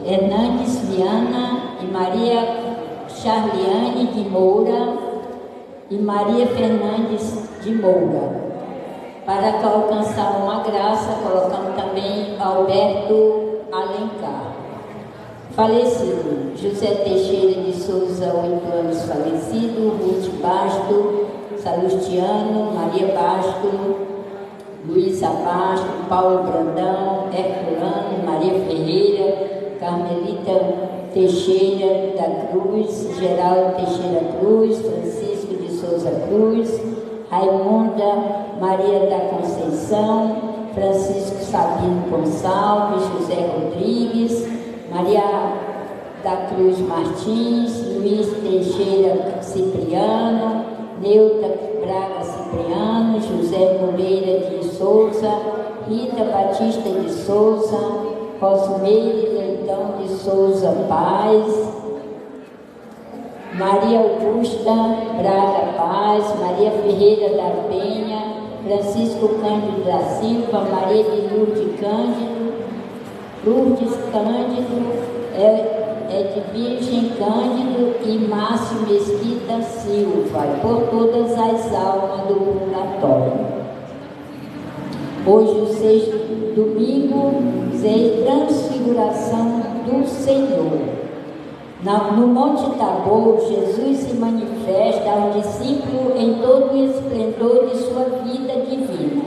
Hernandes Viana e Maria Charliane de Moura e Maria Fernandes de Moura. Para alcançar uma graça, colocamos também Alberto Alencar. Falecido, José Teixeira de Souza, 8 anos falecido, Ruth Basto, Salustiano, Maria Basto, Luísa Basto, Paulo Brandão, Herculano, Maria Ferreira, Carmelita Teixeira da Cruz, Geraldo Teixeira Cruz, Francisco de Souza Cruz, Raimunda Maria da Conceição, Francisco Sabino Gonçalves, José Rodrigues, Maria da Cruz Martins, Luiz Teixeira Cipriano, Neuta Braga Cipriano, José Moreira de Souza, Rita Batista de Souza, Rosmeire Leitão de Souza Paz, Maria Augusta Braga Paz, Maria Ferreira da Penha, Francisco Cândido da Silva, Maria de Lourdes Cândido, Edvirgem Cândido e Márcio Mesquita Silva, e por todas as almas do purgatório. Hoje, o sexto domingo, Transfiguração do Senhor. No Monte Tabor, Jesus se manifesta ao discípulo em todo o esplendor de sua vida divina,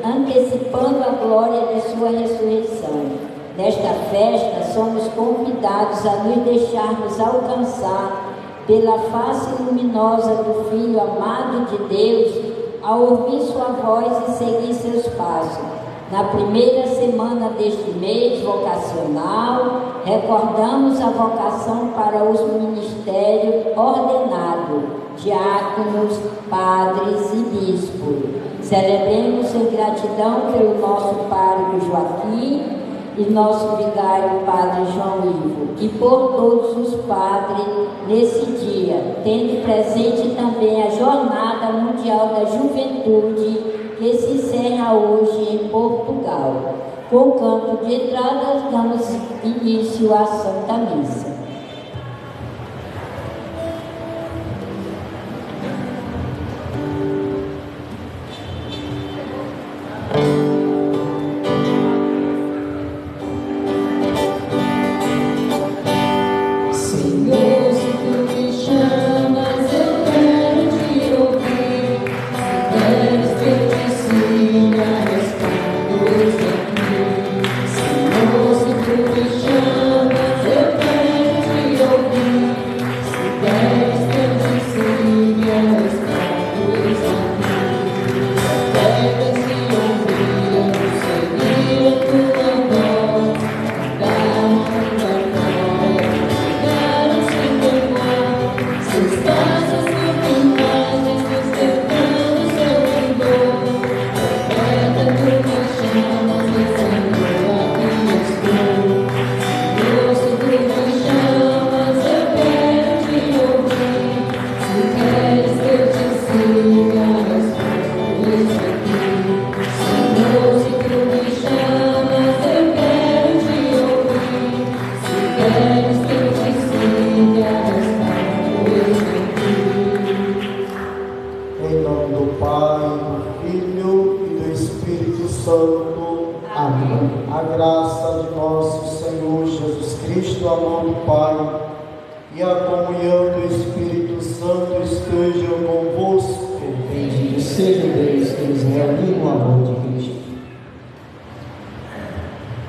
antecipando a glória de sua ressurreição. Nesta festa, somos convidados a nos deixarmos alcançar pela face luminosa do Filho amado de Deus, ao ouvir sua voz e seguir seus passos. Na primeira semana deste mês vocacional, recordamos a vocação para os ministérios ordenados, diáconos, padres e bispos. Celebremos em gratidão pelo nosso pároco Joaquim e nosso vigário Padre João Ivo, e por todos os padres nesse dia, tendo presente também a Jornada Mundial da Juventude, que se encerra hoje em Portugal. Com o canto de entrada, damos início à Santa Missa.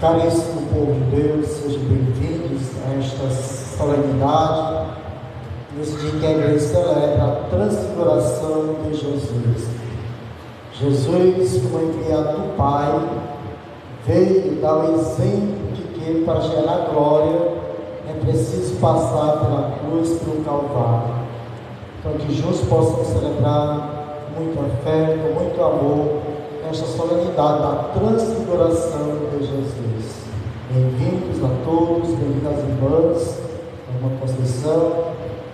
Caríssimo povo de Deus, sejam bem-vindos a esta solenidade, nesse dia que a igreja celebra a transfiguração de Jesus. Jesus, como enviado do Pai, veio dar o exemplo de que para chegar à glória é preciso passar pela cruz, pelo Calvário. Então que juntos possamos celebrar com muita fé, com muito amor, esta solenidade da transfiguração de Jesus. Bem-vindos a todos, bem-vindas às irmãs, a irmã Conceição,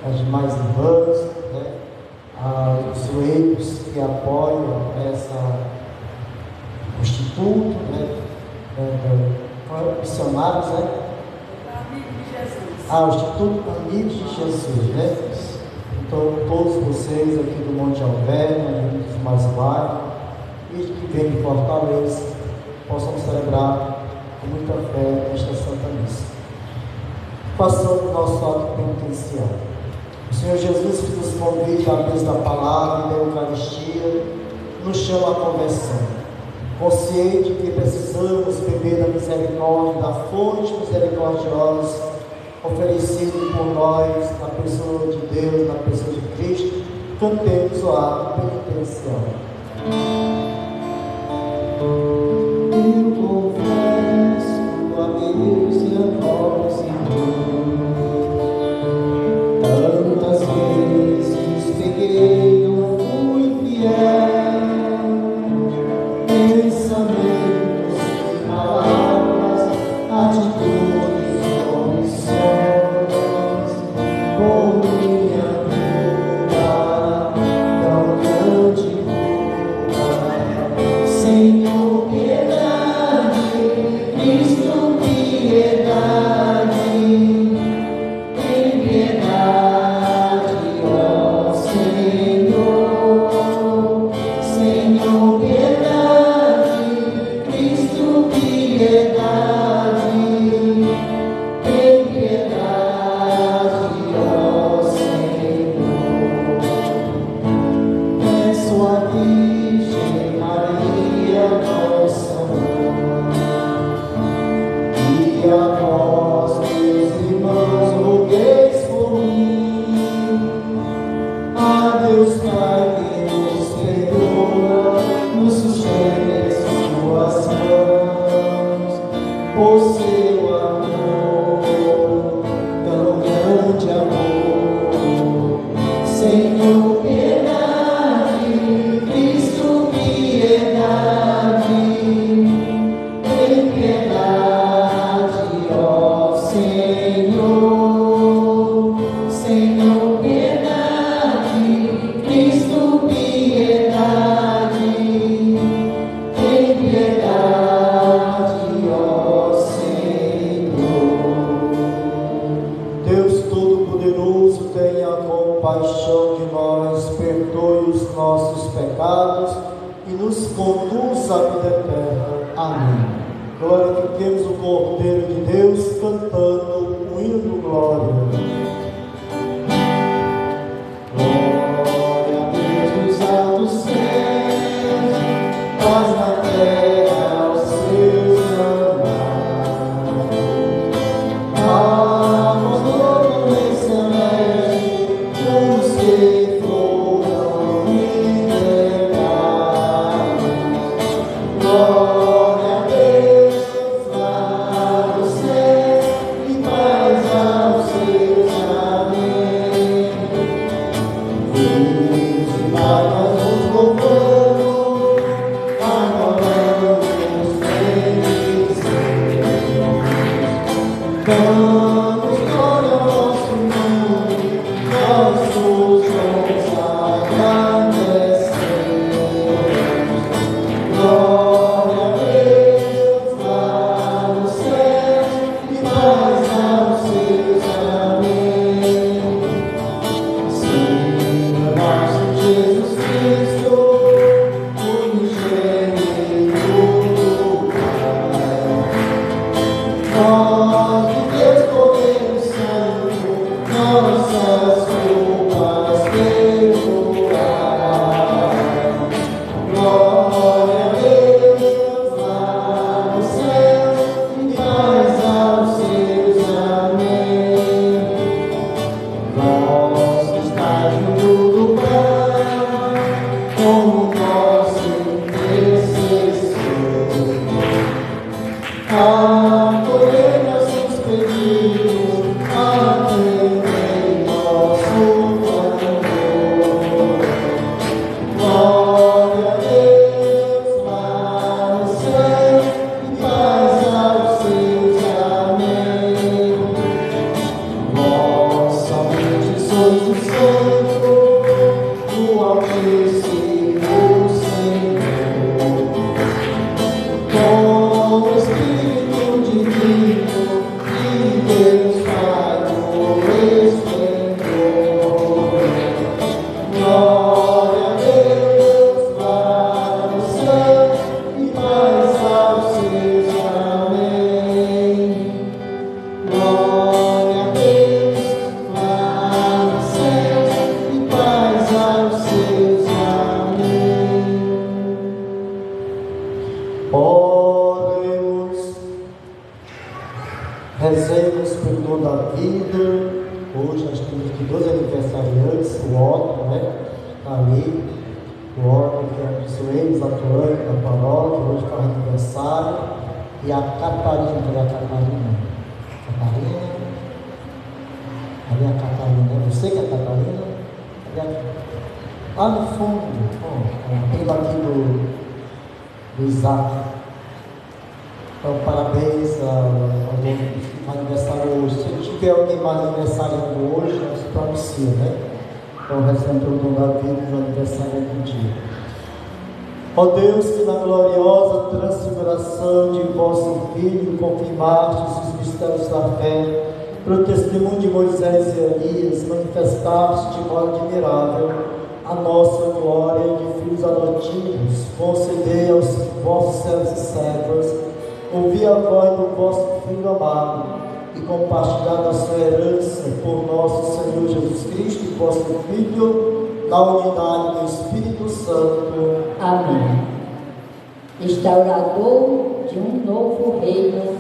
as demais irmãs, os leigos que apoiam esse instituto, Missionários, né? Amigo de Jesus. O Instituto Amigos de Jesus, né? Então, todos vocês aqui do Monte Alverno, dos mais bairros, e que vêm de Fortaleza, possam celebrar com muita fé esta Santa Missa. Passando o nosso ato penitencial. O Senhor Jesus, que nos convida à mesa da palavra e da Eucaristia, nos chama à conversão, consciente que precisamos beber da misericórdia, da fonte misericordiosa oferecido por nós na pessoa de Deus, na pessoa de Cristo. Cantemos o ato penitencial. Eu confesso a Deus e a nós, Senhor, tantas vezes peguei, não fui fiel, pensamentos e palavras, atitudes e omissões, por minha culpa, tão grande culpa. Senhor, piedade, Cristo, piedade, tem piedade, ó Senhor. Senhor, piedade, Cristo, piedade, tem piedade, ó Senhor. Peço a Virgem Maria, nossa mãe, e a vós, meus irmãos, rogueis por mim. A Deus Pai que nos perdoa, nos sustenta em suas mãos, por seu amor, tão grande amor. Senhor, piedade, Cristo, piedade, tem piedade, ó Senhor. Senhor, piedade, Cristo, piedade, tem piedade, ó Senhor. Deus Todo-Poderoso, tenha compaixão de nós, perdoe os nossos pecados e nos conduz à vida eterna. Amém. Glorifiquemos o Cordeiro de Deus, cantando o hino do Glória. Glória a Deus nos altos céus, paz na terra aos seus amados. Vamos no celeste, como se foram libertados. Glória a Deus lá nos céus e paz aos seus amém. Deus e Pai, nós nos louvamos, adoramos os teus damos glória ao nosso nome, nossos dons agradecemos. Glória a Deus lá nos céus e paz aos seus amém. Senhor nosso Jesus Cristo, unigênito do Pai, nós de Deus podemos santo, nossas culpas perdoar. Glória a Deus lá nos céus e paz aos seus amém. Vós que estáis junto do Pai, como nosso intercessor, acolhei nossos pedidos, atendei nosso Rezemos pelo dom da vida. Hoje nós temos aqui 2 aniversariantes, o Otto, né? Está ali, o Otto, que é eles atuante da paróquia, hoje faz aniversário, e a Catarina, cadê a Catarina? Catarina? Cadê a Catarina? Você que é a Catarina? Cadê a... Lá no fundo, a prima aqui do Isaac. Então, parabéns ao que faz aniversário hoje. Se tiver alguém mais aniversariando hoje, nós pronuncia, né? Então, rezando pelo dom da vida no aniversário do dia. Ó Deus, que na gloriosa transfiguração de vosso Filho confirmastes os mistérios da fé, pelo testemunho de Moisés e Elias, manifestastes de modo admirável a nossa glória de filhos adotivos. Concedei aos vossos servos e servas ouvir a voz do vosso Filho amado e compartilhar da sua herança por nosso Senhor Jesus Cristo, vosso Filho, na unidade do Espírito Santo. Amém. Instaurador de um novo reino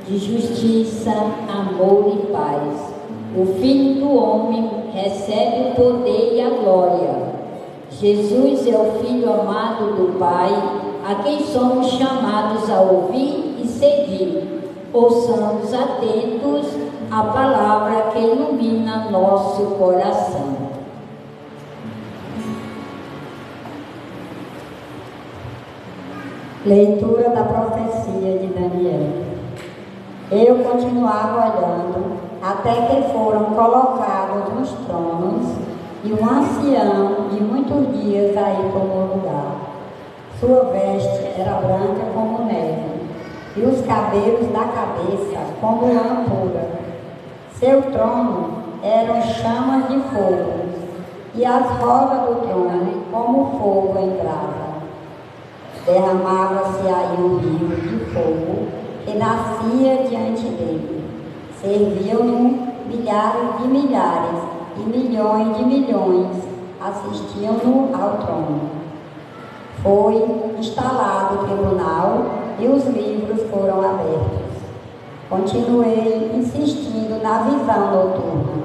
de justiça, amor e paz, o Filho do homem recebe o poder e a glória. Jesus é o Filho amado do Pai, a quem somos chamados a ouvir e seguir. Ouçamos atentos a palavra que ilumina nosso coração. Leitura da profecia de Daniel. Eu continuava olhando até que foram colocados nos tronos e um ancião de muitos dias aí tomou lugar. Sua veste era branca como neve e os cabelos da cabeça como lã pura. Seu trono eram chamas de fogo e as rodas do trono como fogo em brasa. Derramava-se aí um rio de fogo que nascia diante dele. Serviam-no milhares de milhares e milhões de milhões assistiam-no ao trono. Foi instalado o tribunal e os livros foram abertos. Continuei insistindo na visão noturna.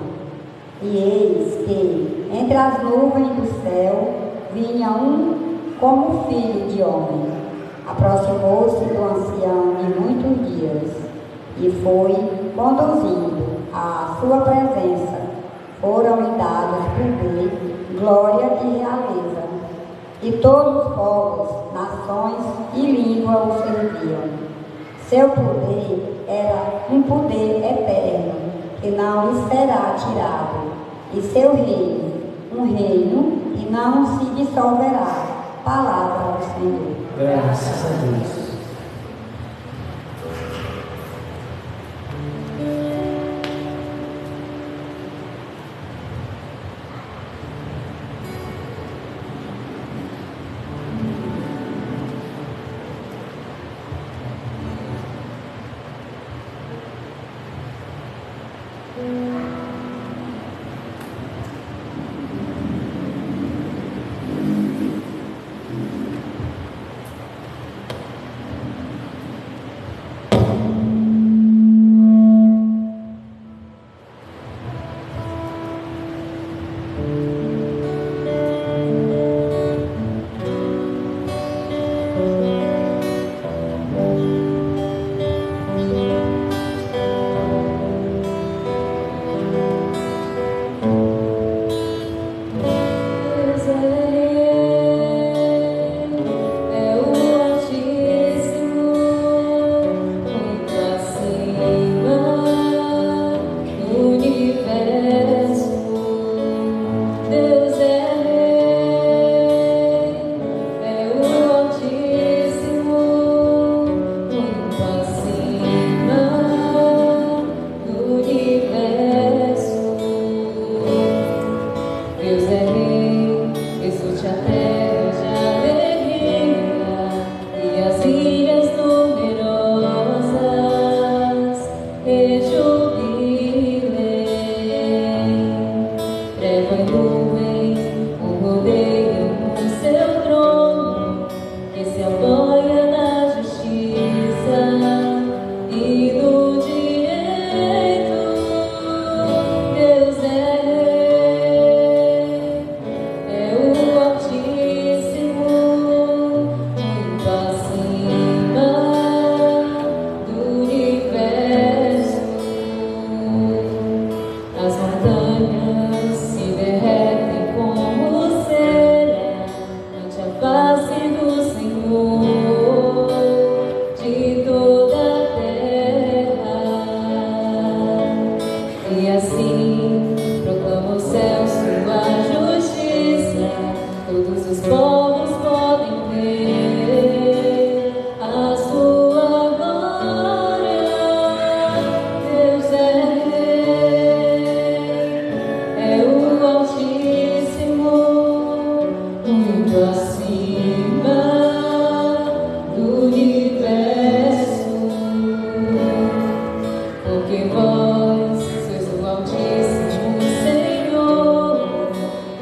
E eis que, entre as nuvens do céu, vinha um como filho de homem. Aproximou-se do ancião de muitos dias e foi conduzindo à sua presença. Foram-lhe dados poder, glória e realeza. E todos os povos, nações e línguas o serviam. Seu poder era um poder eterno, que não lhe será tirado. E seu reino, um reino que não se dissolverá. Palavra do Senhor. Graças a Deus. assim proclama o céu sua justiça, todos os povos podem ver a sua glória. Deus é Rei, é o Altíssimo, muito acima do universo, porque vós sois o Altíssimo Senhor,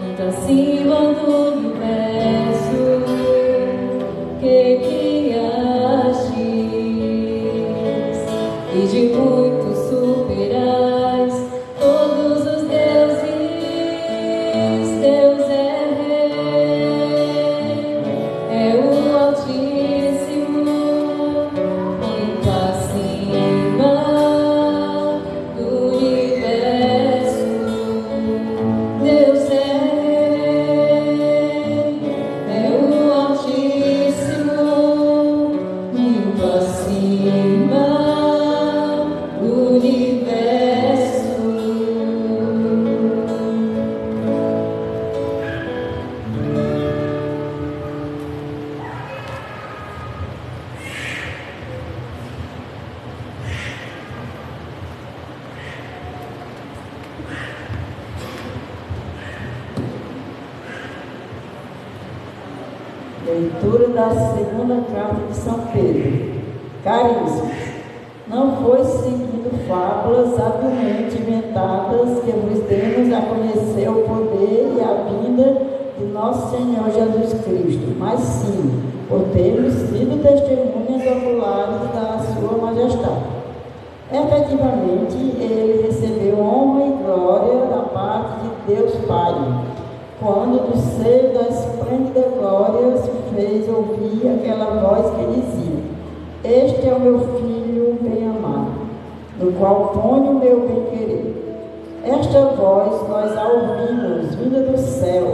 muito acima do universo que criastes, e de muito superais todos os deuses. Deus é Rei, é o Altíssimo, muito acima do universo. Deus é Rei, é o Altíssimo, muito acima do universo. Leitura da segunda carta de São Pedro. Caríssimos, não foi seguindo fábulas habilmente inventadas que vos demos a conhecer o poder e a vinda de nosso Senhor Jesus Cristo, mas sim, por termos sido testemunhas oculares da sua majestade. Efetivamente, ele recebeu honra e glória da parte de Deus Pai, quando do seio da esplêndida glória se fez ouvir aquela voz que dizia: Este é o meu filho bem-amado, no qual ponho o meu bem-querer. Esta voz nós a ouvimos vinda do céu,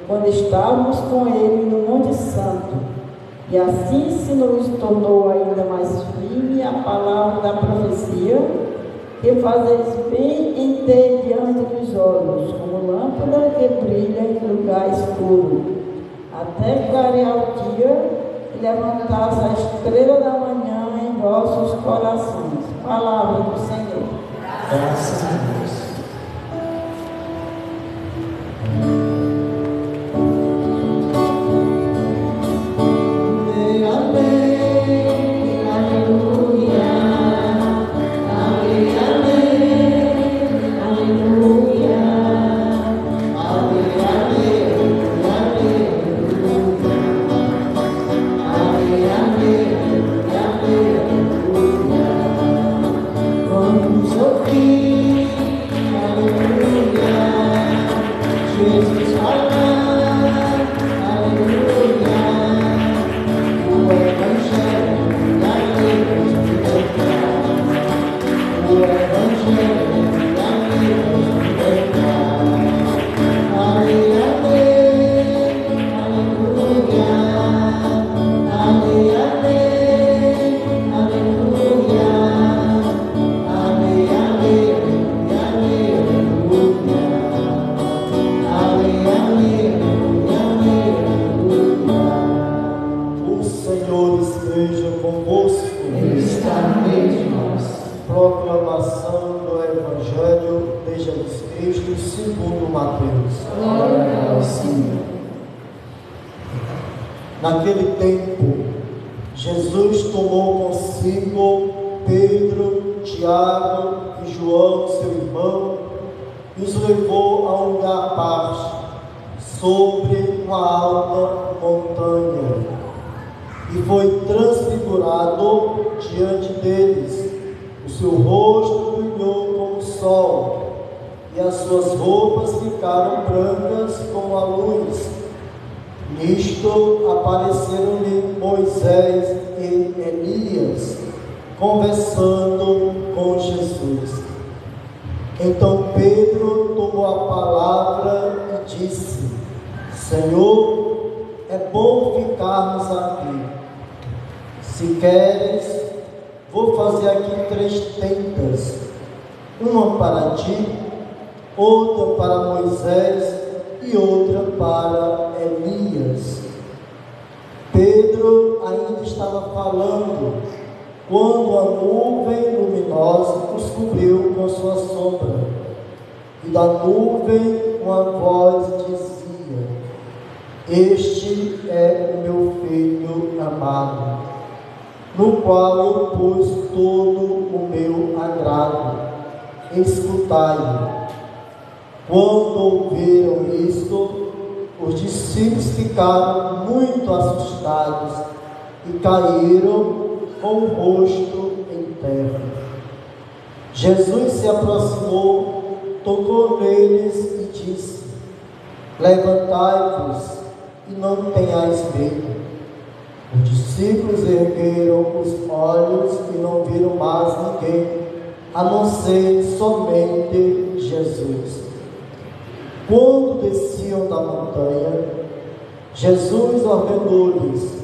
quando estávamos com ele no Monte Santo, e assim se nos tornou ainda mais firme a palavra da profecia, que fazeis bem em ter diante dos olhos, como lâmpada que brilha em lugar escuro, até clarear o dia e levantar-se a estrela da manhã em vossos corações. Palavra do Senhor. Graças a Deus. Vamos ouvir, aleluia, Jesus falar, aleluia, o Evangelho da Deus de verdade, o Evangelho da Deus de verdade, aleluia, aleluia, aleluia, aleluia. O Senhor esteja convosco. Ele está no meio de nós. Proclamação do Evangelho de Jesus Cristo segundo Mateus. Glória ao Senhor. Naquele tempo, Jesus tomou consigo Pedro, Tiago e João, seu irmão, e os levou a um lugar à parte, sobre uma alta montanha, e foi transfigurado diante deles. O seu rosto brilhou como o sol, e as suas roupas ficaram brancas como a luz. Nisto apareceram-lhe Moisés e Elias, conversando com Jesus. Então Pedro tomou a palavra e disse: Senhor, é bom ficarmos aqui. Se queres, vou fazer aqui 3 tendas, uma para ti, outra para Moisés e outra para Elias. Pedro ainda estava falando quando a nuvem luminosa os cobriu com sua sombra, e da nuvem uma voz dizia: Este é o meu filho amado, no qual eu pus todo o meu agrado. Escutai-o. Quando ouviram isto, os discípulos ficaram muito assustados e caíram com o rosto em terra. Jesus se aproximou, tocou neles e disse: Levantai-vos e não tenhais medo. Os discípulos ergueram os olhos e não viram mais ninguém, a não ser somente Jesus. Quando desciam da montanha, Jesus ordenou-lhes: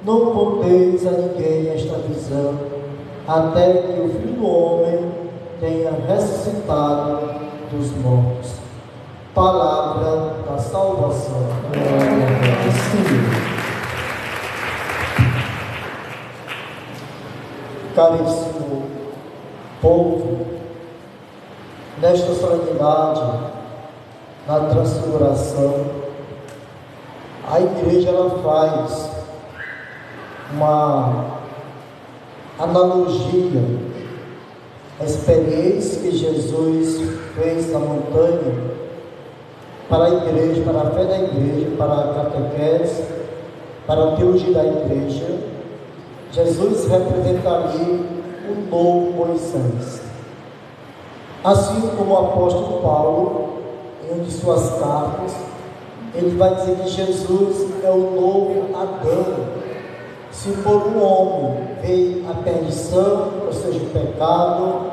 Não conteis a ninguém esta visão, até que o Filho do Homem tenha ressuscitado dos mortos. Palavra da salvação. Glória ao Senhor. Caríssimo povo, nesta solenidade, na transfiguração, a igreja ela faz uma analogia à experiência que Jesus fez na montanha para a igreja, para a fé da igreja, para a catequese, para a teologia da igreja. Jesus representaria o novo Moisés. Assim como o apóstolo Paulo, em uma de suas cartas, ele vai dizer que Jesus é o novo Adão. Se por um homem veio a perdição, ou seja, o pecado,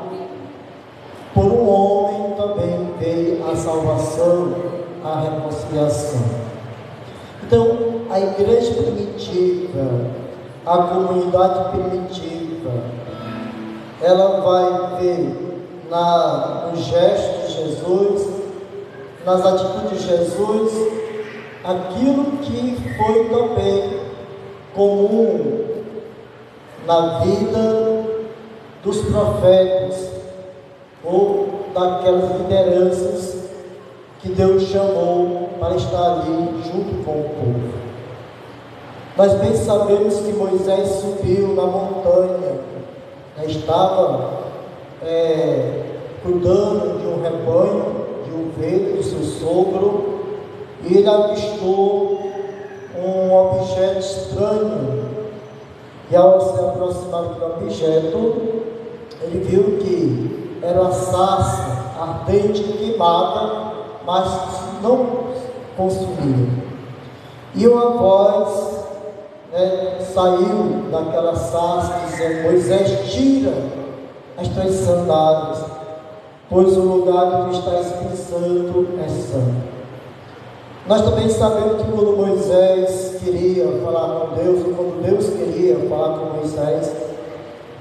por um homem também veio a salvação, a reconciliação. Então, a igreja primitiva, a comunidade primitiva, ela vai ver nos gestos de Jesus, nas atitudes de Jesus, aquilo que foi também comum na vida dos profetas ou daquelas lideranças que Deus chamou para estar ali junto com o povo. Nós bem sabemos que Moisés subiu na montanha, estava cuidando de um rebanho de ovelhas do seu sogro, e ele avistou um objeto estranho, e ao se aproximar do objeto, ele viu que era uma sarça ardente e queimada, mas não consumia. E uma voz saiu daquela sarça dizendo: Moisés, tira as tuas sandálias, pois o lugar que está expulsando é santo. Nós também sabemos que quando Moisés queria falar com Deus, ou quando Deus queria falar com Moisés,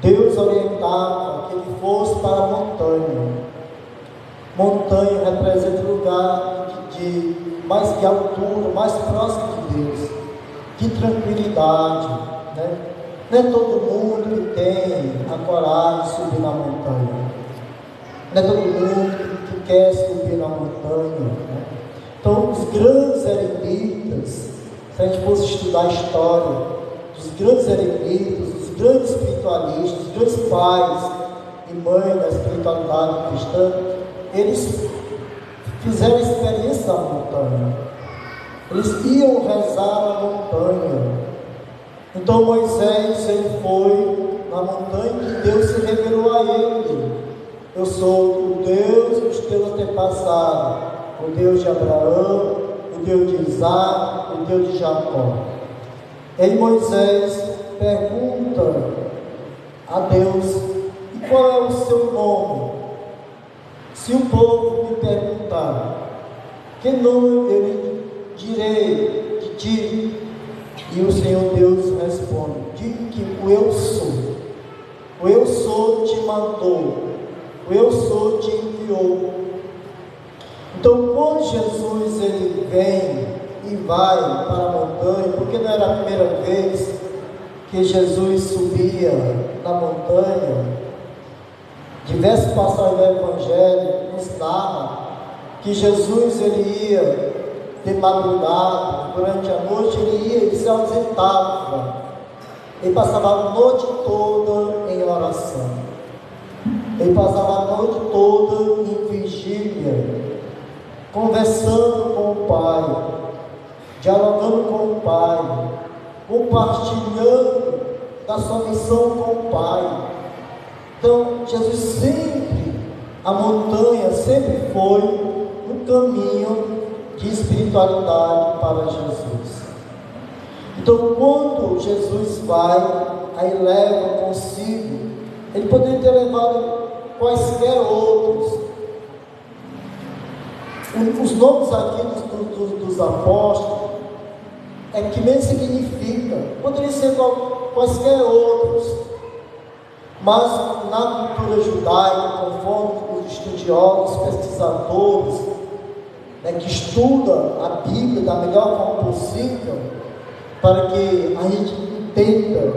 Deus orientava que ele fosse para a montanha. Montanha representa o lugar mais de altura, mais próximo de Deus, de tranquilidade, né? Não é todo mundo que tem a coragem de subir na montanha, não é todo mundo que quer subir na montanha, né? Então, os grandes eremitas, se a gente fosse estudar a história dos grandes eremitas, dos grandes espiritualistas, dos grandes pais e mães da espiritualidade cristã, eles fizeram a experiência da montanha. Eles iam rezar na montanha. Então Moisés, ele foi na montanha que Deus se revelou a ele: Eu sou o Deus dos teus antepassados, o Deus de Abraão, o Deus de Isaac, o Deus de Jacó. E Moisés pergunta a Deus: E qual é o seu nome? Se o povo me perguntar, que nome eu direi de ti? E o Senhor Deus responde: diga que o eu sou te mandou o Eu Sou te enviou. Então, quando Jesus ele vem e vai para a montanha, porque não era a primeira vez que Jesus subia na montanha, diversas passagens do Evangelho nos narram que Jesus ele ia de madrugada, durante a noite ele se ausentava, ele passava a noite toda em oração, ele passava a noite toda em vigília, conversando com o Pai, dialogando com o Pai, compartilhando da sua missão com o Pai. Então, Jesus sempre, a montanha sempre foi um caminho de espiritualidade para Jesus. Então, quando Jesus vai, aí leva consigo, ele poderia ter levado quaisquer outros. Os nomes aqui dos apóstolos é que nem significa, poderia ser quaisquer outros, mas na cultura judaica, conforme os estudiosos, pesquisadores, que estudam a Bíblia da melhor forma possível, para que a gente entenda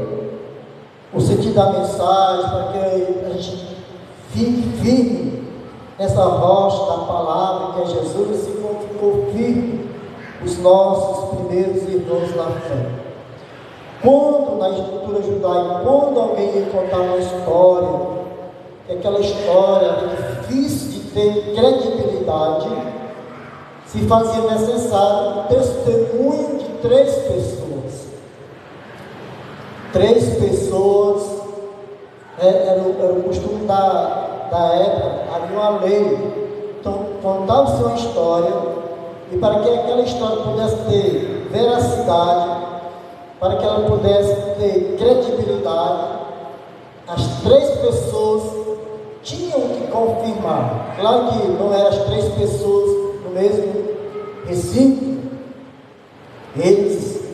o sentido da mensagem, para que a gente fique firme nessa rocha da palavra que é Jesus, e ficou firme os nossos primeiros irmãos na fé. Quando na estrutura judaica, quando alguém ia contar uma história, que aquela história era difícil de ter credibilidade, se fazia necessário o testemunho de 3 pessoas. 3 pessoas era o costume da época, havia uma lei. Então, contava-se uma história, e para que aquela história pudesse ter veracidade, para que ela pudesse ter credibilidade, as 3 pessoas tinham que confirmar. Claro que não eram as 3 pessoas no mesmo recinto, eles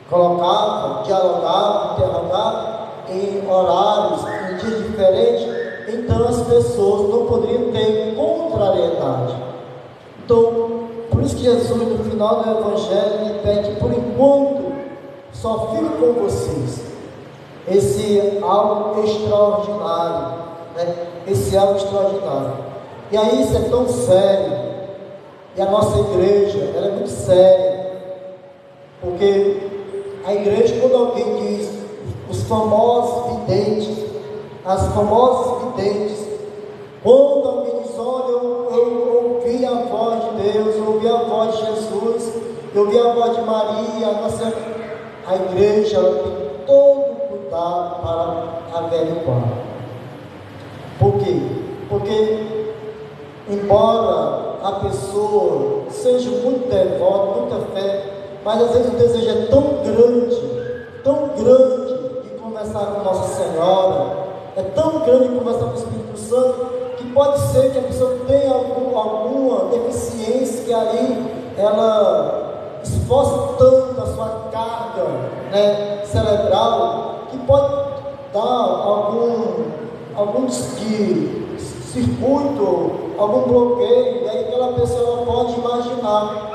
colocavam, dialogavam, interrogavam em horários, em dias diferentes, então as pessoas não poderiam ter contrariedade. Então, por isso que Jesus, no final do Evangelho, ele pede: por enquanto, só fico com vocês. Esse algo extraordinário, esse algo extraordinário. E aí isso é tão sério, e a nossa igreja, ela é muito séria, porque a igreja, quando alguém diz os famosos videntes, as famosas videntes, quando alguém diz: olha, eu ouvi a voz de Deus, eu ouvi a voz de Jesus, eu ouvi a voz de Maria, a igreja ela tem todo o cuidado para averiguar. Por quê? Porque, embora a pessoa seja muito devota, muita fé, mas às vezes o desejo é tão grande de conversar com Nossa Senhora, é tão grande de conversar com o Espírito Santo, que pode ser que a pessoa tenha alguma deficiência, que ali ela esforça tanto a sua carga cerebral, que pode dar algum circuito, algum bloqueio, e aí aquela pessoa ela pode imaginar.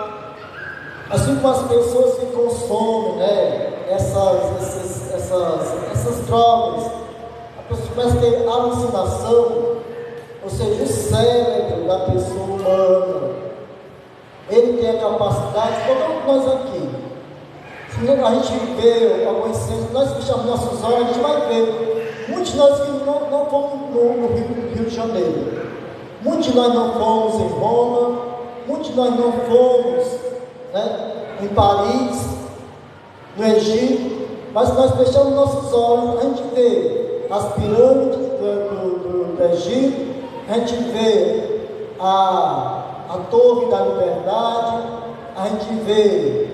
Assim como as pessoas que consomem essas drogas, a pessoa começa a ter alucinação, ou seja, o cérebro da pessoa humana, ele tem a capacidade, como nós aqui, se a gente vê algumas cenas, nós fechamos nossos olhos, a gente vai ver. Muitos de nós que não fomos no Rio de Janeiro, muitos de nós não fomos em Roma, muitos de nós não fomos em Paris, no Egito, mas nós fechamos nossos olhos, a gente vê as pirâmides do Egito, a gente vê a Torre da Liberdade, a gente vê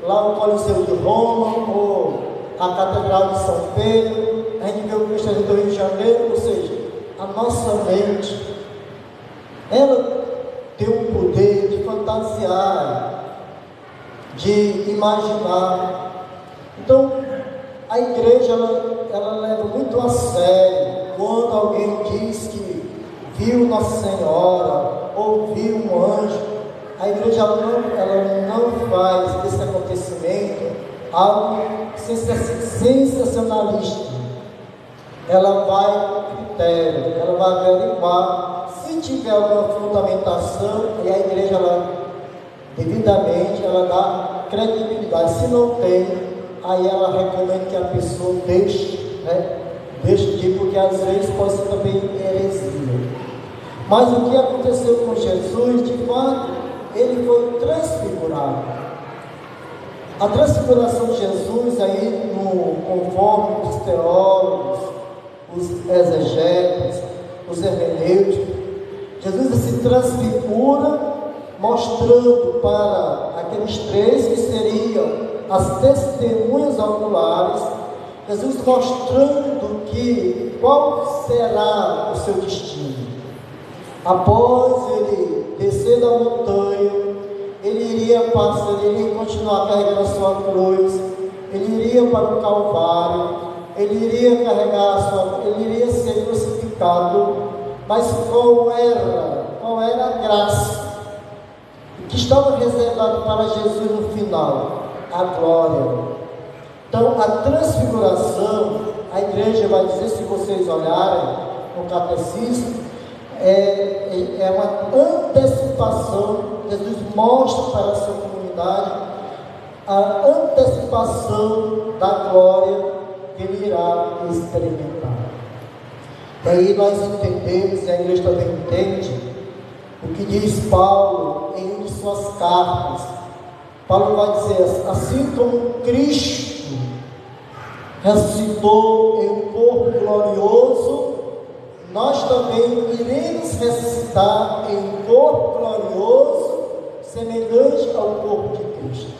lá o Coliseu de Roma, ou a Catedral de São Pedro, a gente vê o Cristo do Rio de Janeiro, ou seja, a nossa mente, ela tem o poder de fantasiar, de imaginar. Então, a igreja, ela leva muito a sério quando alguém diz que viu Nossa Senhora, ou viu um anjo, a igreja ela não faz desse acontecimento algo sensacionalista. Ela vai com critério, ela vai averiguar. Se tiver alguma fundamentação, e a igreja, devidamente, ela dá credibilidade. Se não tem, aí ela recomenda que a pessoa deixe, deixe de ir, porque às vezes pode ser também heresia. Mas o que aconteceu com Jesus, de fato, ele foi transfigurado. A transfiguração de Jesus, aí, conforme os teólogos, os exegetas, os hermenêuticos, Jesus se transfigura, mostrando para aqueles três que seriam as testemunhas oculares, Jesus mostrando qual será o seu destino. Após ele descer da montanha, ele iria continuar carregando a sua cruz, ele iria para o Calvário, ele iria ser crucificado. Mas qual era a graça que estava reservado para Jesus no final? A glória. Então, a transfiguração, a igreja vai dizer, se vocês olharem no catecismo, é uma antecipação. Jesus mostra para a sua comunidade a antecipação da glória que ele irá experimentar. Daí nós entendemos, e a igreja também entende, o que diz Paulo em uma de suas cartas. Paulo vai dizer, assim como Cristo ressuscitou em um corpo glorioso, nós também iremos ressuscitar em um corpo glorioso, semelhante ao corpo de Cristo.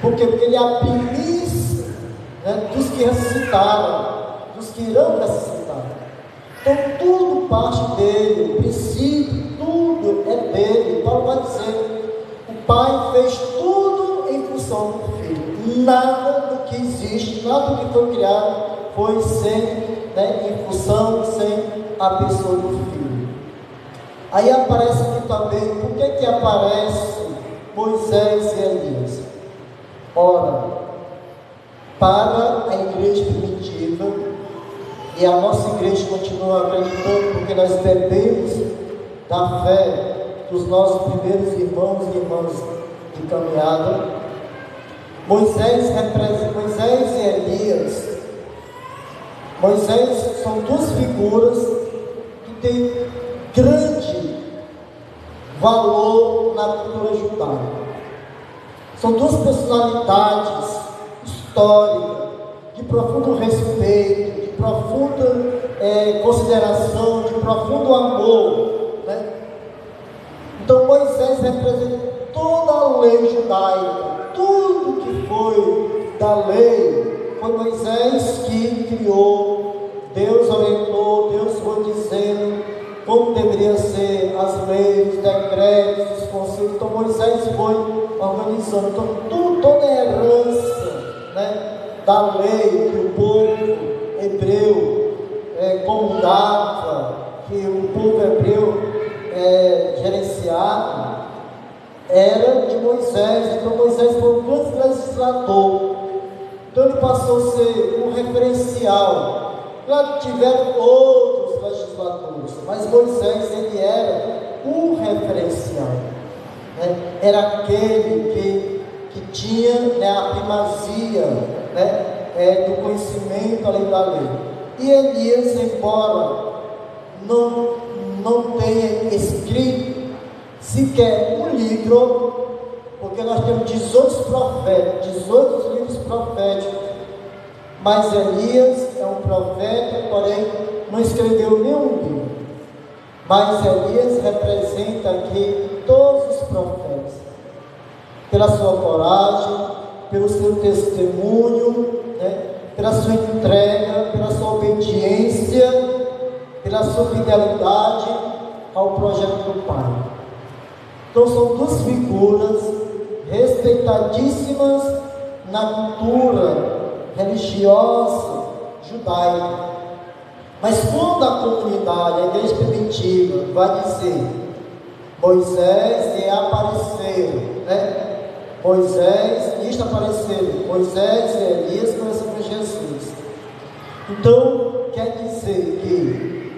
Por quê? Porque ele é a primícia, dos que ressuscitaram, dos que irão ressuscitar. Então tudo parte dele, o princípio, tudo é dele. Paulo vai dizer, o Pai fez tudo em função do Filho. Nada do que existe, nada do que foi criado foi em função, sem a pessoa do Filho. Aí aparece aqui também, por que aparece Moisés e Elias? Ora, para a igreja primitiva, e a nossa igreja continua acreditando, porque nós bebemos da fé dos nossos primeiros irmãos e irmãs de caminhada. Moisés e Elias. Moisés são duas figuras que têm grande valor na cultura judaica. São duas personalidades históricas, de profundo respeito, de profunda consideração, de profundo amor. Então Moisés representa toda a lei judaica, tudo que foi da lei, foi Moisés que criou. Deus orientou, Deus foi dizendo como deveriam ser as leis, os decretos, os conselhos. Então Moisés foi organizando. Então toda a herança da lei que o povo hebreu comungava, que o povo hebreu gerenciava, era de Moisés. Então Moisés foi um grande legislador. Então ele passou a ser um referencial. Claro que tiveram outros legisladores, mas Moisés, ele era um referencial. Era aquele que tinha a primazia do conhecimento além da lei. E Elias, embora não tenha escrito sequer um livro, porque nós temos 18 livros proféticos, mas Elias é um profeta, porém não escreveu nenhum livro. Mas Elias representa aqui todos os profetas, pela sua coragem, pelo seu testemunho, pela sua entrega, pela sua obediência, pela sua fidelidade ao projeto do Pai. Então são duas figuras respeitadíssimas na cultura religiosa judaica. Mas quando a comunidade, a igreja primitiva, vai dizer, Moisés e apareceram, né? Moisés, isto apareceram, Moisés e Elias conversam com Jesus. Então, quer dizer que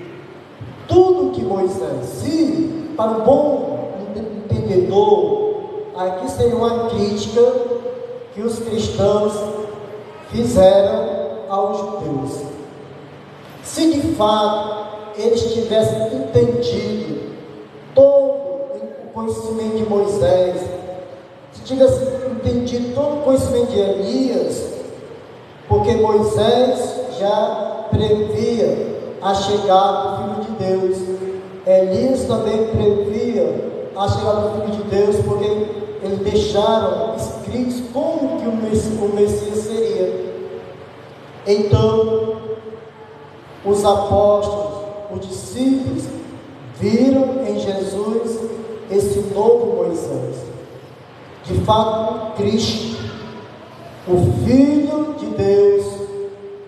tudo que Moisés, se para o bom entendedor, aqui seria uma crítica que os cristãos fizeram aos judeus. Se de fato eles tivessem entendido todo o conhecimento de Moisés, se tivessem entendido todo o conhecimento de Elias, porque Moisés já previa a chegada do Filho de Deus, Elias também previa a chegada do Filho de Deus, porque eles deixaram escritos como que o Messias seria. Então, os apóstolos, os discípulos, viram em Jesus esse novo Moisés. De fato, Cristo, o Filho de Deus,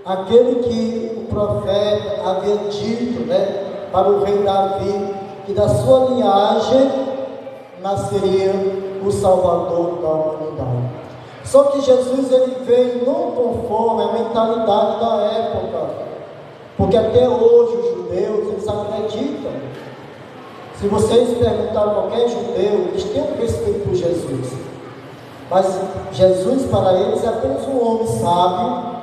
aquele que o profeta havia dito, né, para o rei Davi, que da sua linhagem nasceria o Salvador da humanidade. Só que Jesus, ele veio não conforme a mentalidade da época, porque até hoje os judeus, eles acreditam. Se vocês perguntarem a qualquer judeu, eles têm um respeito por Jesus, mas Jesus para eles é apenas um homem sábio,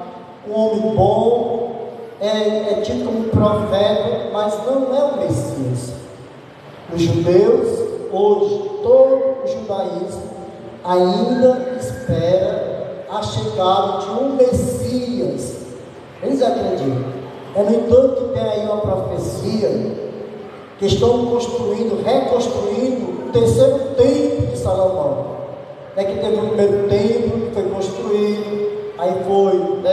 um homem bom, é tido como profeta, mas não é o Messias. Os judeus, hoje, todo o judaísmo ainda espera a chegada de um Messias. Eles acreditam. No entanto, que tem aí uma profecia que estão construindo, reconstruindo o terceiro templo de Salomão. Que teve o primeiro templo que foi construído, aí foi,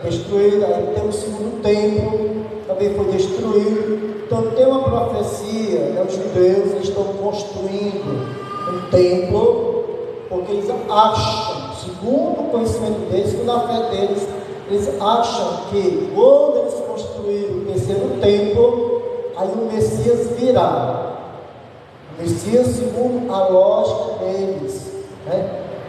destruído, aí tem o segundo templo, também foi destruído. Então tem uma profecia, os judeus estão construindo um templo, porque eles acham, segundo o conhecimento deles, segundo a fé deles, eles acham que quando eles construírem o terceiro templo, aí o Messias virá. O Messias, segundo a lógica deles,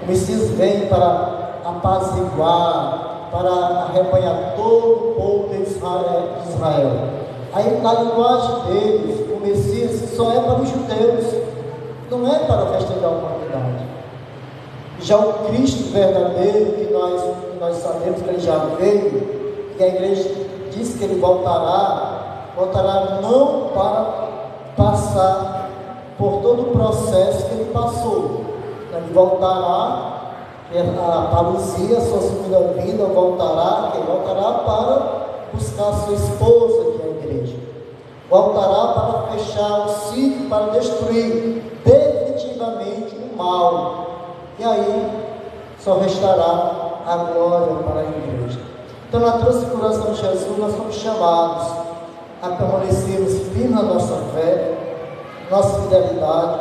o Messias vem para apaziguar, para arrebanhar todo o povo de Israel. Aí na linguagem deles, o Messias só é para os judeus, não é para o resto da humanidade. Já o Cristo verdadeiro, que nós sabemos que ele já veio, e a igreja diz que ele voltará não para passar por todo o processo que ele passou. Ele voltará, a parousia, a sua segunda vinda, voltará para buscar a sua esposa, que é a igreja. Voltará para fechar o ciclo, para destruir definitivamente o mal. E aí só restará a glória para a igreja. Então, na transfiguração de Jesus, nós somos chamados a permanecermos firmes na nossa fé, nossa fidelidade,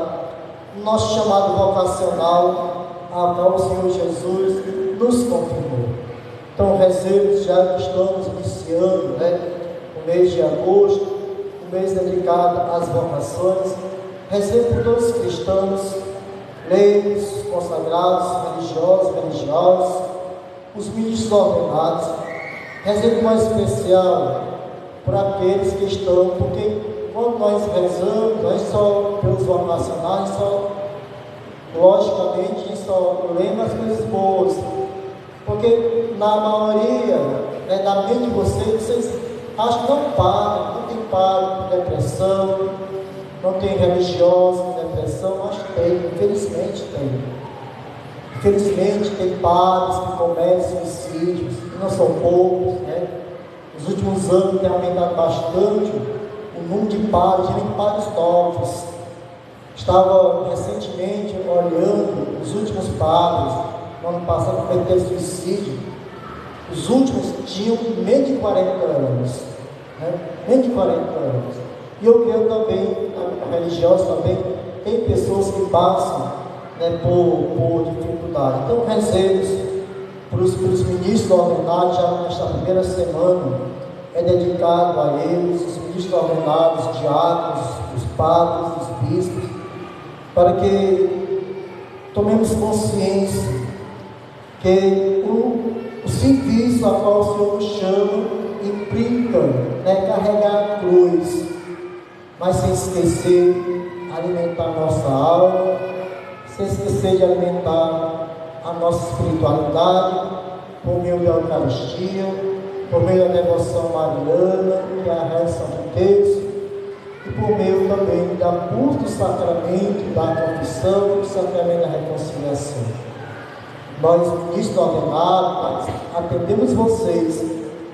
nosso chamado vocacional ao qual o Senhor Jesus nos confirmou. Então, rezemos, já que estamos iniciando o mês de agosto, um mês dedicado às vocações. Rezemos por todos os cristãos, leigos, consagrados, religiosos, religiosas, os ministros ordenados. Rezemos mais especial por aqueles que estão, porque quando nós rezamos, nós só pelos vocacionais, logicamente, só lemos as coisas boas, porque na maioria da mente de vocês acham que não tem padre com depressão, não tem religiosos com depressão, mas tem, infelizmente tem. Infelizmente tem padres que cometem suicídios, e não são poucos, Nos últimos anos tem aumentado bastante o número de padres, nem padres novos. Estava recentemente olhando os últimos padres, no ano passado, que cometeram suicídio. Os últimos tinham menos de 40 anos. Menos de 40 anos. E eu creio também, religiosos também, tem pessoas que passam por dificuldade. Então, rezemos para os ministros ordenados já nesta primeira semana é dedicado a eles, os ministros ordenados, os diáconos, os padres, os bispos, para que tomemos consciência que o serviço a qual o Senhor nos chama implica, né, carregar a cruz, mas sem esquecer alimentar a nossa alma, sem esquecer de alimentar a nossa espiritualidade por meio da Eucaristia, por meio da devoção mariana, que é a rezação do texto, e por meio também da curso do sacramento da confissão e do sacramento da reconciliação. Nós, ministros ordenados, atendemos vocês,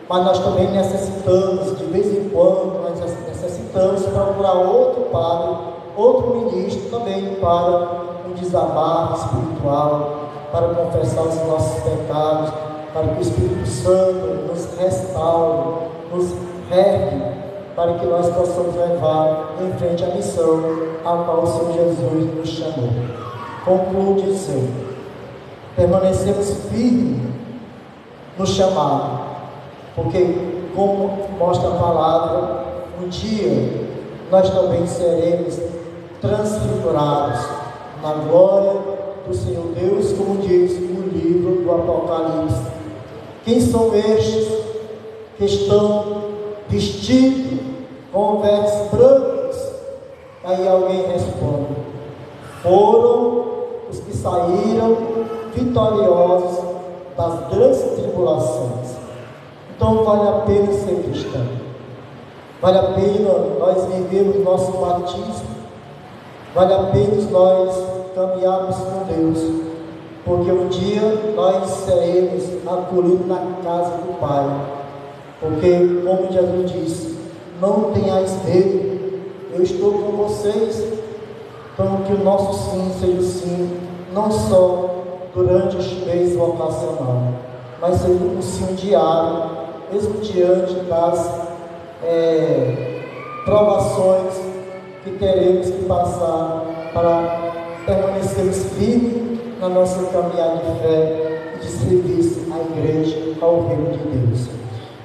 mas nós também necessitamos, de vez em quando, nós necessitamos procurar outro padre, outro ministro também para um desabafo espiritual, para confessar os nossos pecados, para que o Espírito Santo nos restaure, nos ergue, para que nós possamos levar em frente a missão a qual o Senhor Jesus nos chamou. Concluo dizendo: permanecemos firmes no chamado, porque, como mostra a palavra, um dia nós também seremos transfigurados na glória do Senhor Deus, como diz o livro do Apocalipse. Quem são estes que estão vestidos com vestes brancas? Aí alguém responde: foram os que saíram vitoriosos das grandes tribulações. Então vale a pena ser cristão, vale a pena nós vivermos nosso batismo, vale a pena nós caminharmos com Deus, porque um dia nós seremos acolhidos na casa do Pai, porque, como Jesus disse, não tenhais medo, eu estou com vocês. Então que o nosso sim seja o sim, não só durante os meses vocacional, mas seja um sim diário, mesmo diante das provações que teremos que passar para permanecermos firmes na nossa caminhada de fé e de serviço à igreja, ao reino de Deus.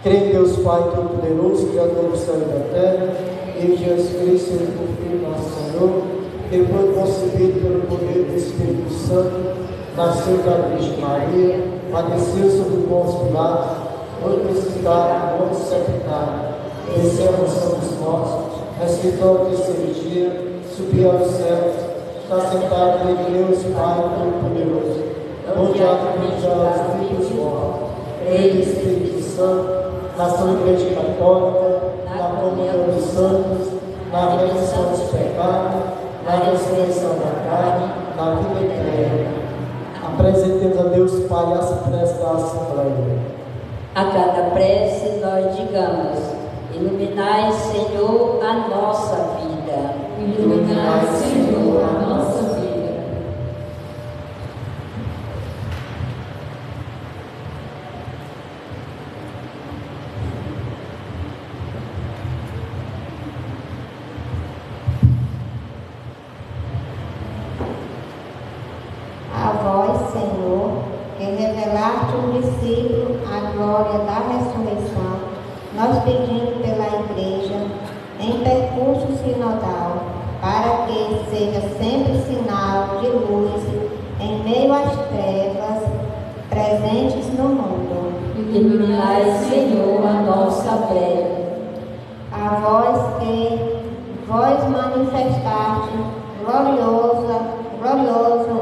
Creio em Deus Pai Todo-Poderoso, Criador do céu e da terra, e em Jesus Cristo, o Filho nosso Senhor, que foi concebido pelo poder do Espírito Santo, nasceu da Virgem Maria, padeceu sob Pôncio Pilatos, foi crucificado, morto e sepultado, desceu à mansão dos mortos, ressuscitou ao terceiro dia, subiu aos céus, está sentado em Deus Pai Todo-Poderoso, onde há de vingar os vivos e mortos. Creio no Espírito Santo, na Santa Igreja Católica, na comunhão dos santos, na remissão dos pecados, na ressurreição da carne, na vida eterna. Apresentemos a Deus Pai as preces da Assembleia. A cada prece nós digamos: iluminai, Senhor, a nossa vida. Iluminai, Senhor, a nossa vida. A vós, Senhor, que revelaste o discípulo a glória da ressurreição, nós pedimos pela Igreja, em percurso sinodal, para que seja sempre sinal de luz em meio às trevas presentes no mundo. Iluminai, Senhor, a nossa fé. A vós que vós manifestaste glorioso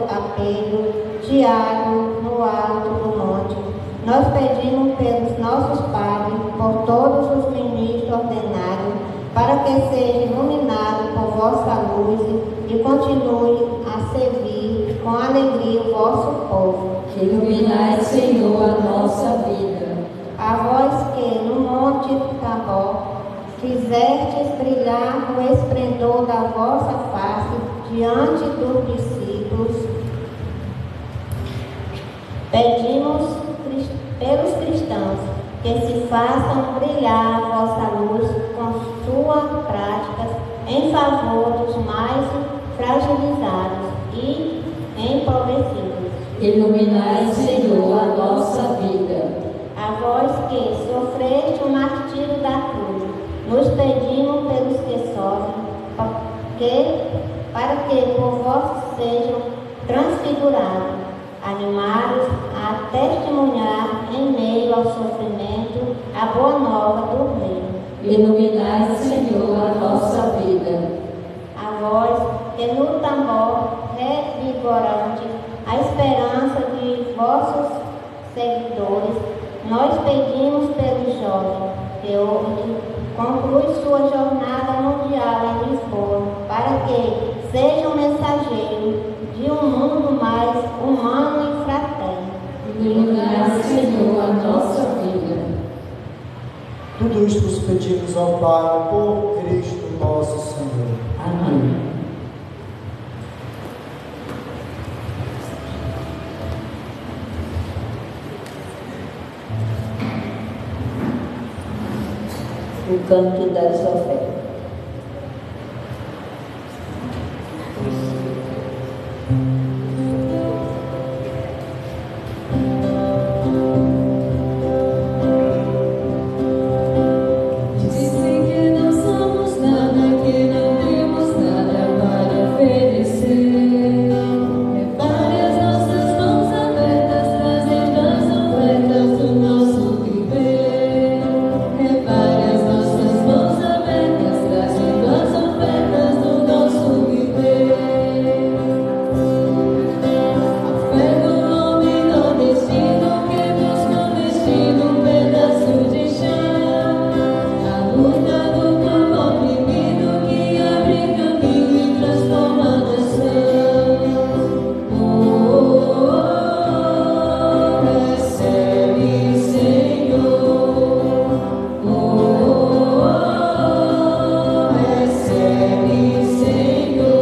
apelo diário no alto do monte, nós pedimos pelos nossos padres, por todos os ministros ordenados, para que seja iluminado por vossa luz e continue a servir com alegria o vosso povo. Iluminai, Senhor, a nossa vida. A vós que no monte Tabor fizestes brilhar o esplendor da vossa face diante dos discípulos, pedimos pelos cristãos que se façam brilhar a vossa luz com suas práticas em favor dos mais fragilizados e empobrecidos. Iluminai, Senhor, a nossa vida. A A vós que sofreste o martírio da cruz, nos pedimos pelos que sofrem, para que por vós sejam transfigurados, animados a testemunhar em meio ao sofrimento a boa nova do reino. Iluminai, Senhor, a nossa vida. A vós que no tambor revigorante a esperança de vossos seguidores, nós pedimos pelo jovem que hoje conclui sua jornada mundial em Lisboa, para que seja um mensageiro de um mundo mais humano e fraterno. Iluminai, Senhor, a nossa vida. Tudo isto nos pedimos ao Pai por Cristo nosso Senhor. Amém. O canto das ofertas. Dizem que não somos nada, que não temos nada para oferecer. Repare as nossas mãos abertas, trazendo as ofertas do nosso viver. Repare as nossas mãos abertas, trazendo as ofertas do nosso viver. A fé do homem nordestino que busca um destino, um pedaço de chão. A luta do povo oprimido que abre caminho e transforma a nação. Recebe, Senhor. Recebe, Senhor.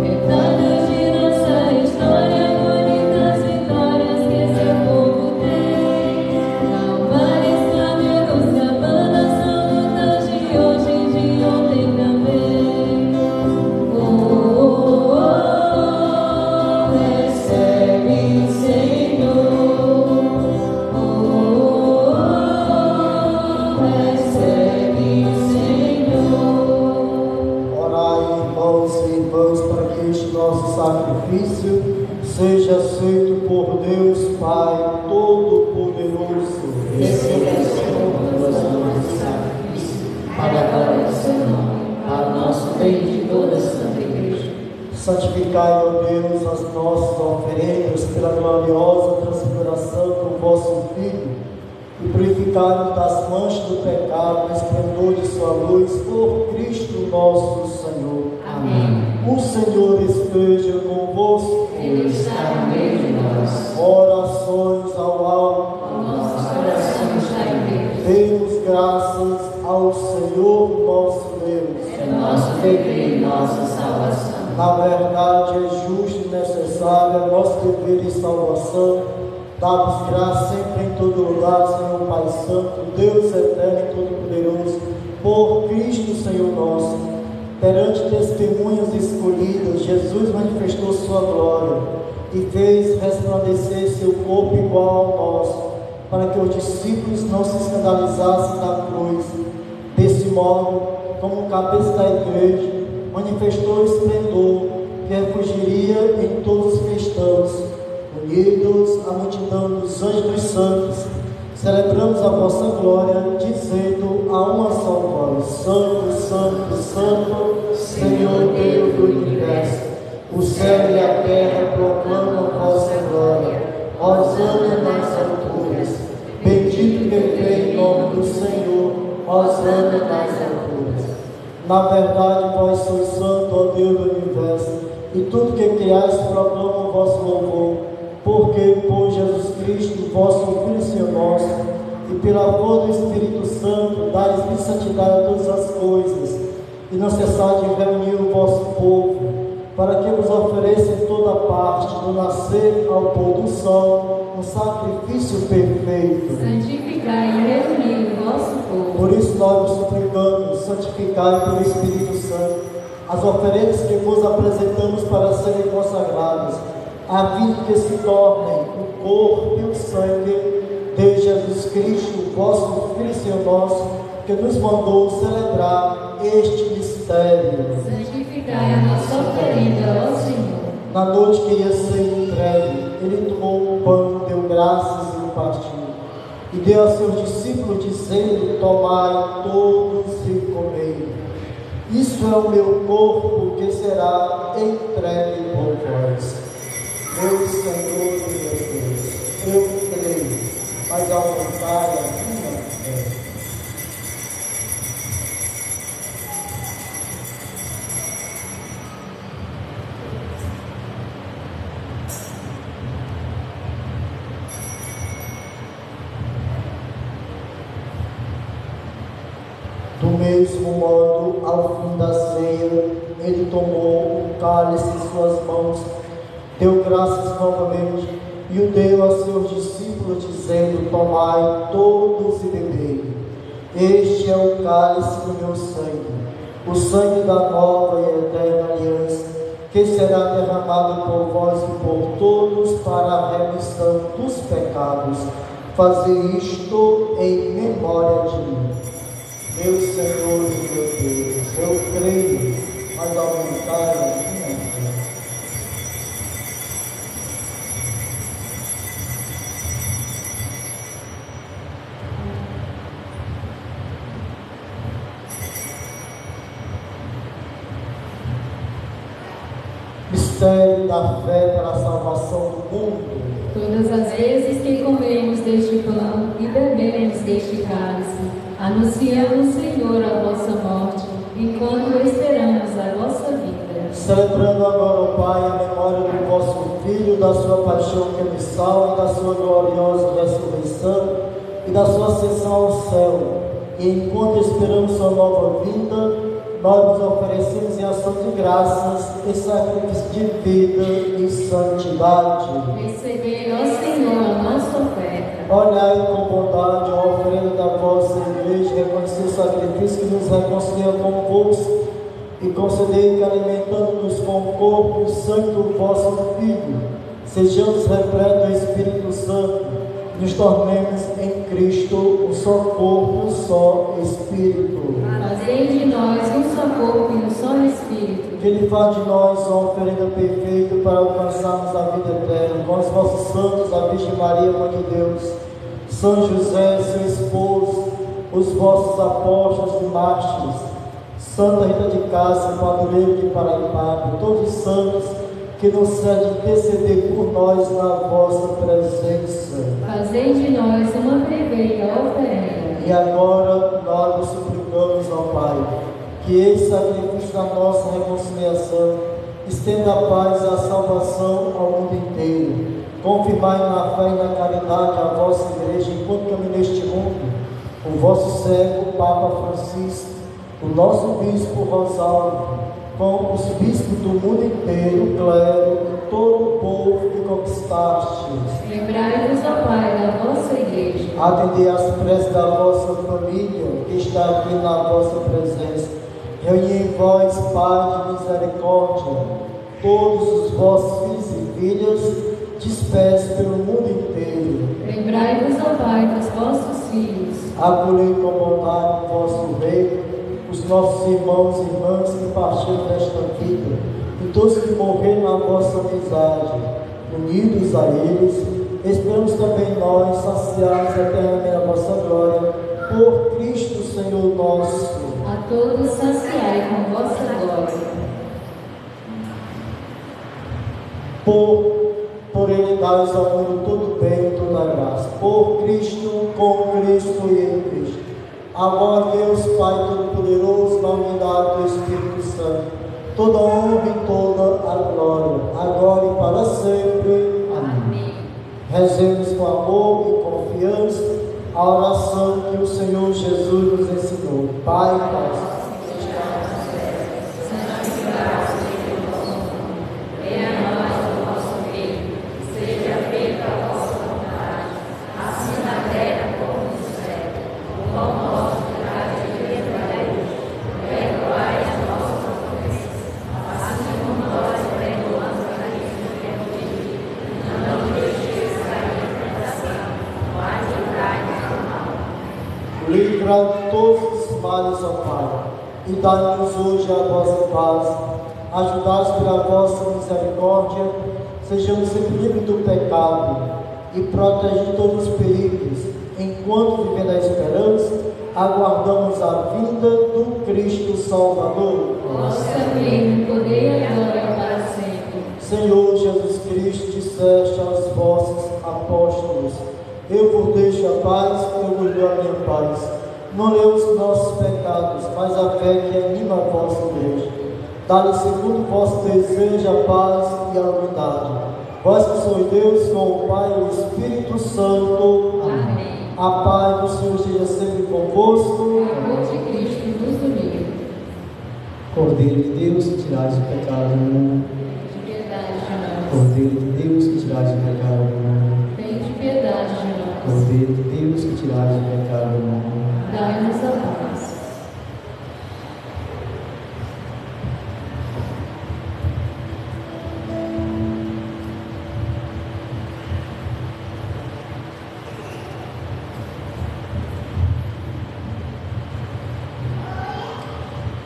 Retalhos de nossa história, bonitas vitórias que seu povo tem. Calvários, caminhos, cabanas são lutas de hoje e de ontem também. Recebe, Senhor. Recebe, Senhor. Orai, irmãos e irmãs, para que este nosso sacrifício seja aceito por Deus Pai Todo-Poderoso. Receba, Senhor, as mãos de sacrifício, para a glória do seu nome, para o nosso bem e de toda a Santa Igreja. Santificai, ó Deus, as nossas oferendas pela gloriosa transfiguração do vosso Filho, e purificai-nos das manchas do pecado, no esplendor de sua luz, por Cristo nosso Senhor. Amém. O Senhor esteja convosco. Ele está no meio de nós. Orações ao alto. O nosso coração está em Deus. Demos graças ao Senhor nosso Deus. É nosso dever e nossa salvação. Na verdade, é justo e necessário nosso dever e salvação. Dá-nos graça sempre em todo lugar, Senhor Pai Santo, Deus eterno e todo-poderoso, por Cristo, Senhor nosso. Perante testemunhas escolhidas, Jesus manifestou sua glória e fez resplandecer seu corpo igual ao nosso, para que os discípulos não se escandalizassem da cruz. Desse modo, como cabeça da igreja, manifestou o esplendor que refugiria em todos os cristãos. Unidos à multidão dos anjos dos santos, celebramos a vossa glória, dizendo a uma só voz: Santo, Santo, Santo, Senhor Deus do universo. O céu e a terra proclamam a vossa glória. Hosana nas alturas. Bendito que vem em nome do Senhor. Hosana nas alturas. Na verdade, vós sois santo, ó Deus do universo, e tudo que criais proclama o vosso louvor, porque por Jesus Cristo, vosso Filho e Senhor nosso, e pela força do Espírito Santo, dais-lhe santidade a todas as coisas, e não cessai de reunir o vosso povo, para que vos ofereça em toda parte, do nascer ao pôr do sol, um sacrifício perfeito. Santificai e reunir o vosso povo. Por isso nós vos suplicamos, santificai pelo Espírito Santo as oferendas que vos apresentamos para serem consagradas, a fim de que se tornem o corpo e o sangue de Jesus Cristo, o vosso Filho e Senhor nosso, que nos mandou celebrar este mistério. Santificai a nossa oferenda, ó Senhor. Na noite que ia ser entregue, ele tomou o pão, deu graças e o partiu. E deu a seus discípulos, dizendo: tomai todos e comei. Isso é o meu corpo que será entregue por vós. Meu Senhor e meu Deus, eu creio, mas aumentai a minha fé. Do mesmo modo, ao fim da ceia, ele tomou o cálice em suas mãos, deu graças novamente e o deu a seus discípulos, dizendo: tomai todos e bebei. Este é o cálice do meu sangue, o sangue da nova e eterna aliança, que será derramado por vós e por todos para a remissão dos pecados. Fazei isto em memória de mim. Meu Senhor e meu Deus, eu creio, mas aumentai a minha fé. Mistério da fé para a salvação do mundo. Todas as vezes que comemos deste pão e bebemos deste cálice, anunciamos, Senhor, a vossa morte, enquanto esperamos a vossa vinda. Celebrando agora, ó Pai, a memória do vosso Filho, da sua paixão que nos salva, da sua gloriosa ressurreição e da sua ascensão ao céu. E enquanto esperamos sua nova vinda, nós nos oferecemos em ação de graças e sacrifício de vida e santidade. Recebei, ó Senhor, a nossa oferta. Olhai com bondade a oferenda da vossa igreja, reconhecei o sacrifício que nos reconcilia convosco e concedei que, alimentando-nos com o corpo e o sangue do vosso Filho, sejamos repletos do Espírito Santo, nos tornemos em Cristo um só corpo, um só Espírito. Fazei de nós um só corpo e um só Espírito. Que Ele faz de nós uma oferenda perfeita para alcançarmos a vida eterna. Com os vossos santos, a Virgem Maria, Mãe de Deus, São José, seu esposo, os vossos apóstolos e mártires, Santa Rita de Cássia, padroeira de Paraipaba, todos os santos que nos cedem interceder por nós na vossa presença. Fazei de nós uma perfeita oferenda. E agora nós nos suplicamos, ó Pai, que esse sacrifício da nossa reconciliação estenda a paz e a salvação ao mundo inteiro. Confirmai na fé e na caridade a vossa igreja enquanto caminha neste mundo, o vosso servo Papa Francisco, o nosso bispo Rosalvo, com os bispos do mundo inteiro, o clero e todo o povo que conquistastes. Lembrai-vos, ó Pai, da vossa igreja. Atendei às preces da vossa família, que está aqui na vossa presença. Reuni em vós, Pai de misericórdia, todos os vossos filhos e filhas, dispersos pelo mundo inteiro. Lembrai-vos, ó Pai, dos vossos filhos. Acolhei com bondade o vosso reino, os nossos irmãos e irmãs que partiram desta vida, e todos que morreram na vossa amizade, unidos a eles, esperamos também nós saciarmos eternamente a vossa glória, por Cristo Senhor nosso. A todos saciai com vossa glória. Por Ele dais ao mundo todo bem e toda graça. Por Cristo, com Cristo e em Cristo. Agora, Deus Pai Todo-Poderoso, na unidade do Espírito Santo, toda honra e toda a glória, agora e para sempre. Amém. Rezemos com amor e confiança a oração que o Senhor Jesus nos ensinou. Pai nosso. e dai-nos hoje a vossa paz. Ajudados pela vossa misericórdia, sejamos sempre livres do pecado e protegidos de todos os perigos, enquanto, vivendo a esperança, aguardamos a vinda do Cristo Salvador. Vosso reino, poder e glória para sempre. Senhor Jesus Cristo, disseste aos vossos apóstolos: eu vos deixo a paz, eu vos dou a minha paz. Não levemos os nossos pecados, mas a fé que anima a vossa igreja. Dá-lhe segundo o vosso desejo a paz e a unidade. Vós que sois Deus, com o Pai e o Espírito Santo. Amém. A paz do Senhor esteja sempre convosco. O amor de Cristo nos uniu. Cordeiro de Deus, que tirais o pecado do mundo. De piedade de nós. Cordeiro de Deus, que tirais o pecado do mundo. Tem de piedade de nós. Cordeiro de Deus, que tirais o pecado do mundo. Dai-nos a paz.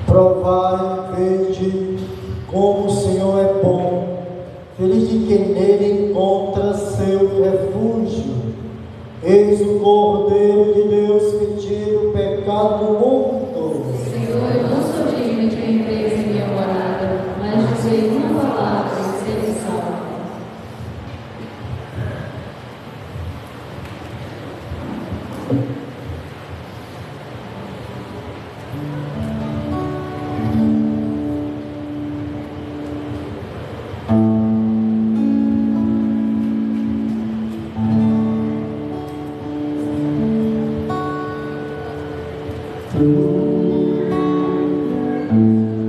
Provai e vede como o Senhor é bom, feliz de quem nele encontra seu refúgio. Eis o Cordeiro de Deus que tira o pecado do mundo. Senhor, eu não sou digno de que entreis em minha morada, mas dizei uma palavra e serei salvo.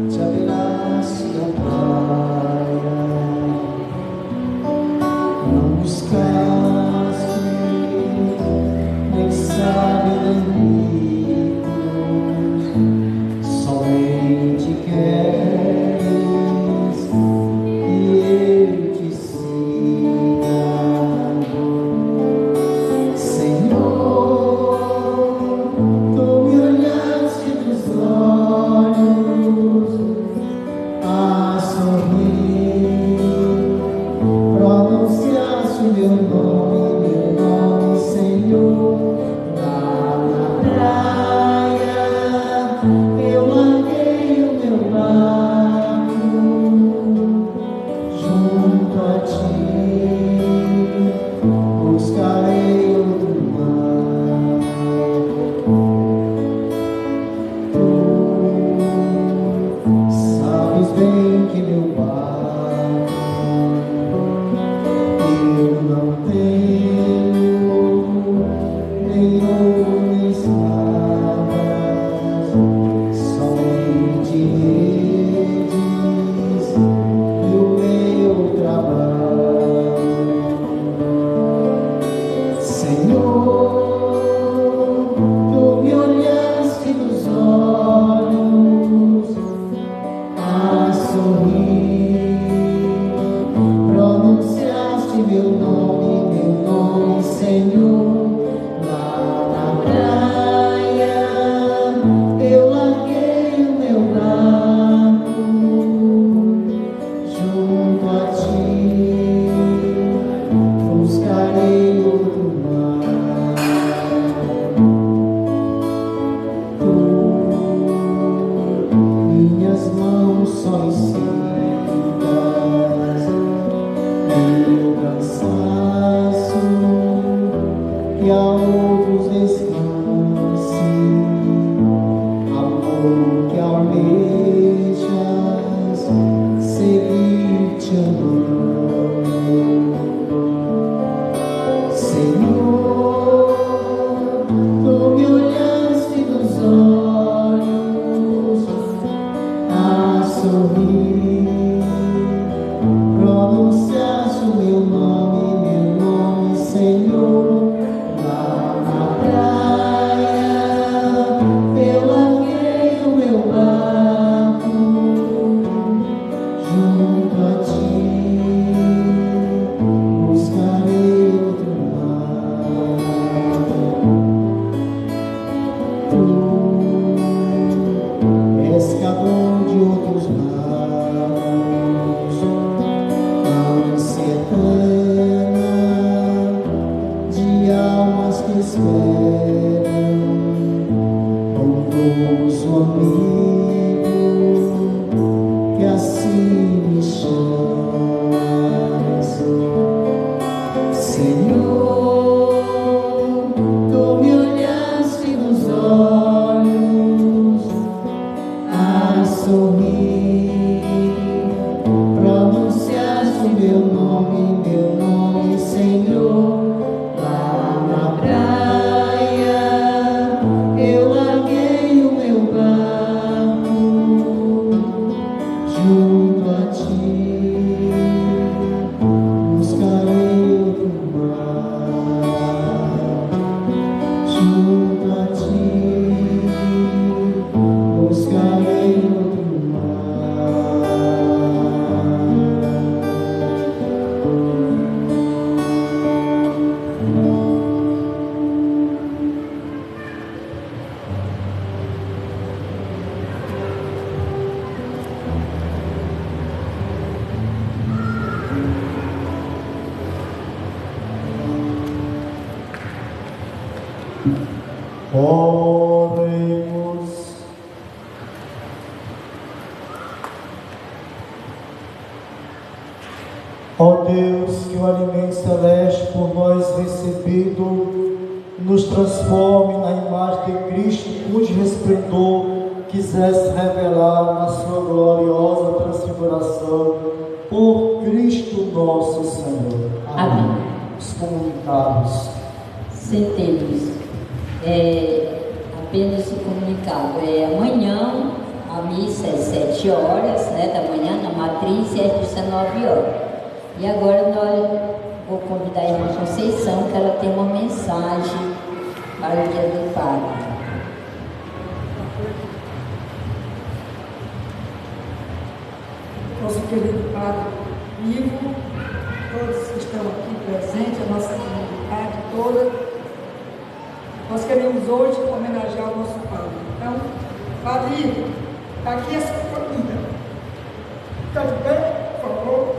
Te haverás na praia, não buscaste, nem sabe somente queres e eu te siga, Senhor. Tu me olhaste dos olhos a sorrir, pronunciaste meu nome, Senhor. Lá na praia eu larguei o meu barco junto a ti, buscarei outro mar. Sabes bem que meu barco eu não tenho nenhum escadas, somente redes e o meu trabalho, Senhor. Tu me olhaste nos olhos a sorrir, pronunciaste meu nome, Senhor. Lá na praia eu larguei o meu barco junto a ti, buscarei outro mar. Minhas mãos só secas, meu cansaço, que a outros descanse, amor que almejas, seguir te amando, Senhor. Tu me olhaste nos olhos a sorrir, sorrir, pronunciaste meu nome, Senhor. Lá na praia eu larguei o meu barco junto a ti, buscarei o mar junto a ti, buscarei outro mar. Oremos. Ó Deus, que o alimento celeste por nós recebido nos transforme na imagem de Cristo, cujo resplendor quisesse revelar na sua gloriosa transfiguração por Cristo nosso Senhor. Amém. Os comunicados. Centenas. Apenas o comunicado. Amanhã a missa é 7 horas, da manhã na matriz, e às 19 horas. E agora vou convidar a irmã Conceição, que ela tem uma mensagem para o Dia do Padre. Nosso querido Padre Ivo, todos que estão aqui presentes, a nossa comunidade toda. Nós queremos hoje homenagear o nosso Padre. Então, Padre Ivo, está aqui a sua família. Está de pé, por favor.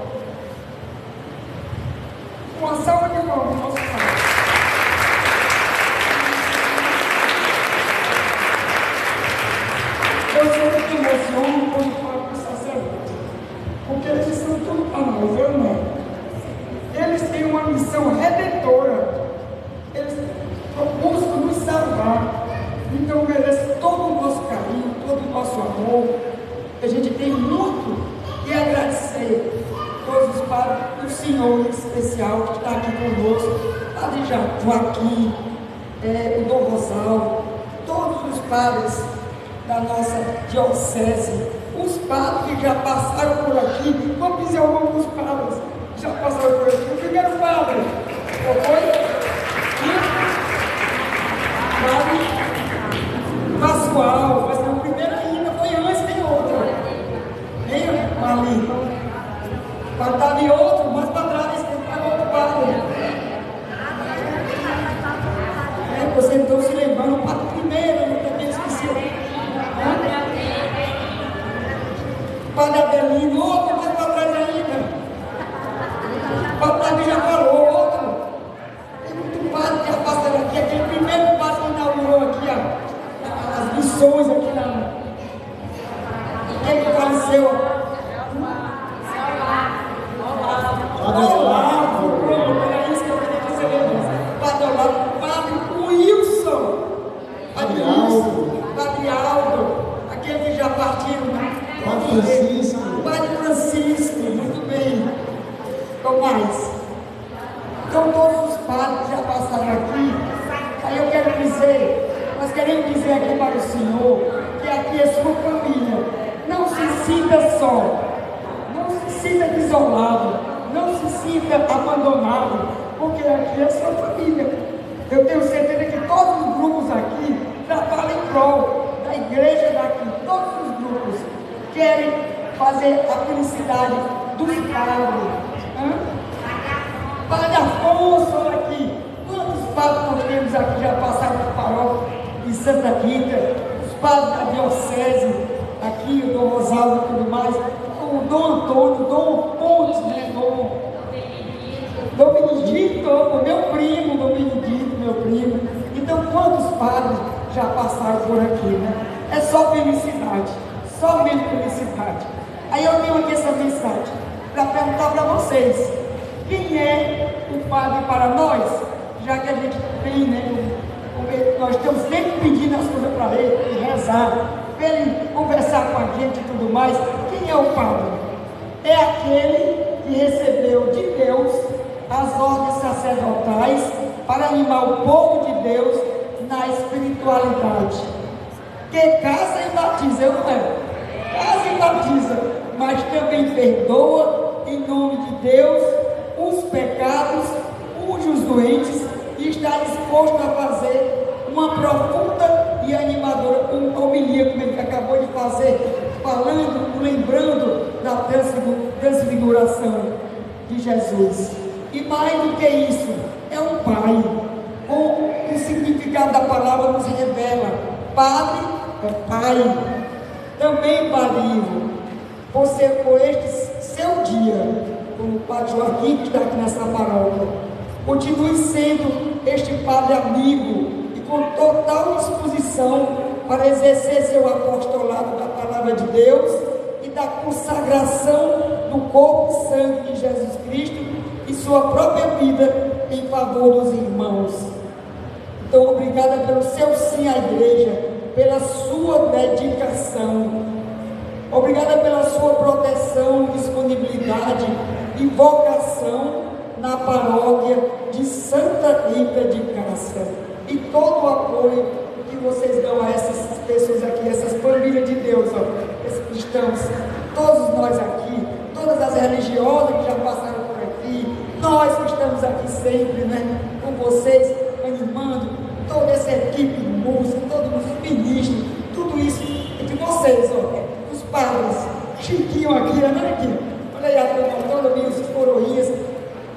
Uma salva de palmas, nosso Padre. Eu sempre me emociono quando falo com os sacerdotes, porque eles são tudo para nós, eu não. Eles têm uma missão redentora. Eles buscam nos salvar. Então merece todo o nosso carinho, todo o nosso amor. A gente tem muito que agradecer a todos os padres, o Senhor em especial que está aqui conosco, Padre Joaquim, o Dom Rosalvo, todos os padres da nossa diocese, os padres que já passaram por aqui. Vamos dizer o nome dos padres que já passaram por aqui. O primeiro padre, qual foi? Padre Pascoal, mas o primeiro ainda foi antes, tem outro. Tem ali. Estava em outro, mas para trás tem outro padre. Você então se lembrando, o padre primeiro, eu também esqueci. Padre Adelino, outro mais para trás ainda. O padre já falou, outro. Tem muito padre que já passaram aqui, aquele primeiro padre que inaugurou aqui as missões aqui na. Quem que faleceu? Padre Olavo, era isso que eu queria que você lembrasse. Padre Olavo, Padre Wilson, Padre Wilson, Padre Aldo, aqueles que já partiram, né? Padre Francisco. Padre Francisco, muito bem. Então mais. Então todos os padres que já passaram aqui, aí eu quero dizer, nós queremos dizer aqui para o Senhor, que aqui é sua família. Não se sinta só, não se sinta isolado, não se sinta abandonado, porque aqui é sua família. Eu tenho certeza que todos os grupos aqui trabalham em prol da igreja daqui. Todos os grupos querem fazer a felicidade dos padres. Padre Afonso, olha aqui. Quantos padres nós temos aqui já passaram por paróquia em Santa Rita? Os padres da diocese, aqui o Dom Rosalvo e tudo mais. O Dom Antônio, Dom Pontes, né? Dom Benedito, meu primo, Dom Benedito, meu primo. Então, quantos padres já passaram por aqui, né? É só felicidade, somente felicidade. Aí eu tenho aqui essa mensagem para perguntar para vocês: quem é o padre para nós? Já que a gente tem, né? Nós estamos sempre pedindo as coisas para ele, rezar, para ele conversar com a gente e tudo Mas quem é o padre? É aquele que recebeu de Deus as ordens sacerdotais para animar o povo de Deus na espiritualidade. Que casa e batiza, eu não é? Casa e batiza, mas também perdoa em nome de Deus os pecados, unge os doentes e está disposto a fazer uma profunda e animadora homilia, como ele acabou de fazer, falando, lembrando da transfiguração de Jesus. E mais do que isso, é um pai, com o significado da palavra nos revela. Padre é pai. Também, Padre Ivo, por este seu dia, o Padre Joaquim, que está aqui nessa paróquia, continue sendo este Padre amigo e com total disposição para exercer seu apostolado da palavra de Deus e da consagração do corpo e sangue de Jesus Cristo e sua própria vida em favor dos irmãos. Então, obrigada pelo seu sim à igreja, pela sua dedicação, obrigada pela sua proteção, disponibilidade e vocação na paróquia de Santa Rita de Cássia e todo o apoio que vocês dão a essas pessoas aqui, essas famílias de Deus, esses cristãos, todos nós aqui, todas as religiosas que já passaram por aqui, nós que estamos aqui sempre, né, com vocês, animando, toda essa equipe de música, todos os ministros, tudo isso de vocês, os padres, Chiquinho aqui, né, aqui, olha aí a turma toda, os coroinhas,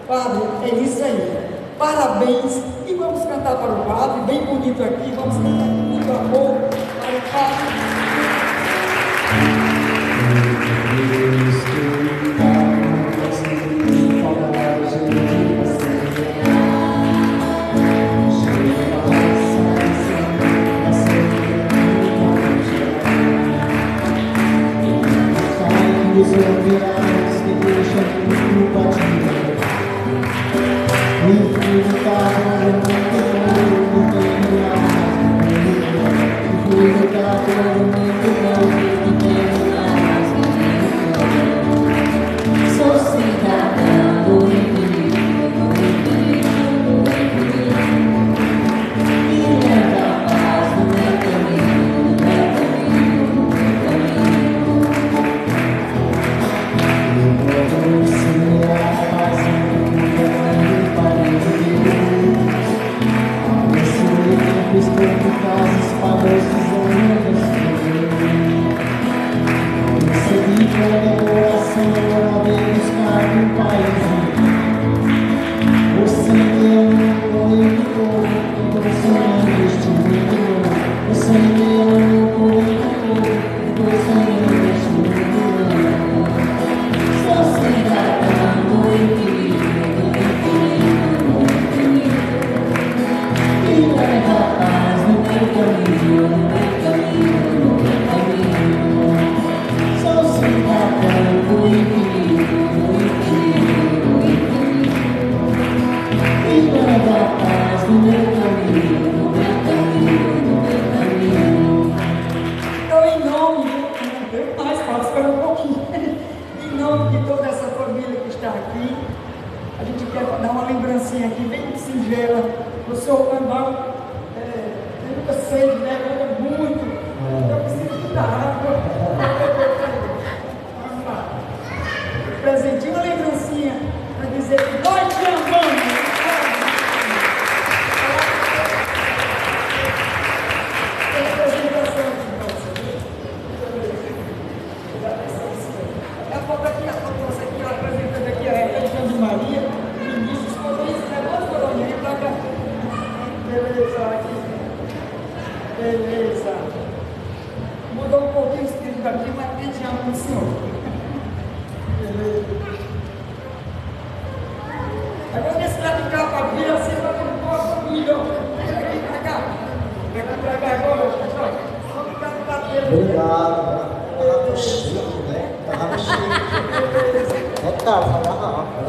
padre, é isso aí, parabéns, e vamos cantar para o padre, bem bonito aqui, vamos cantar com muito amor para o padre. Os ouvirás que deixam tudo batido. E fui lutado no mundo e fui lutado no mundo e sou cidadão do infinito, e leva a paz no meu caminho, Beleza. Mudou um pouquinho o espírito daqui, mas a gente ama o Senhor. Beleza. Agora nesse lado de cá, para vir assim, para ter uma família. Vem aqui para cá. Vem para cá agora. Vamos ficar no cabelo. Obrigado. Estava chique, né? Estava chique. Estava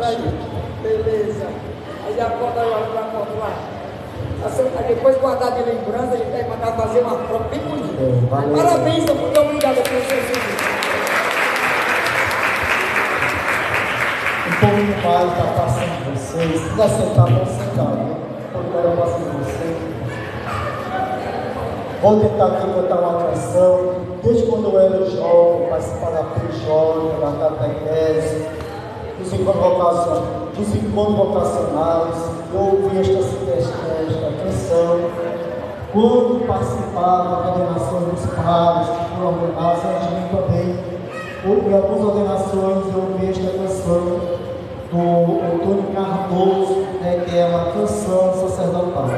chique. Beleza. Aí a porta agora para a porta lá. Depois guardar de lembrança, a gente vai mandar fazer uma foto bem bonita. Valeu. Parabéns, muito obrigado pelo seu serviço. pouquinho mais da passagem de vocês. Se quiser sentar, pode sentar, né? Porque eu passo de vocês. Vou tentar aqui cantar uma canção. Desde quando eu era jovem, participava da jovem, da catequese, dos encontros vocacionais, eu ouvi esta canção. Quando participava da ordenação dos padres, que foram ordenados antes de mim também, em algumas ordenações eu ouvi esta canção do Antônio Cardoso, que é uma canção sacerdotal.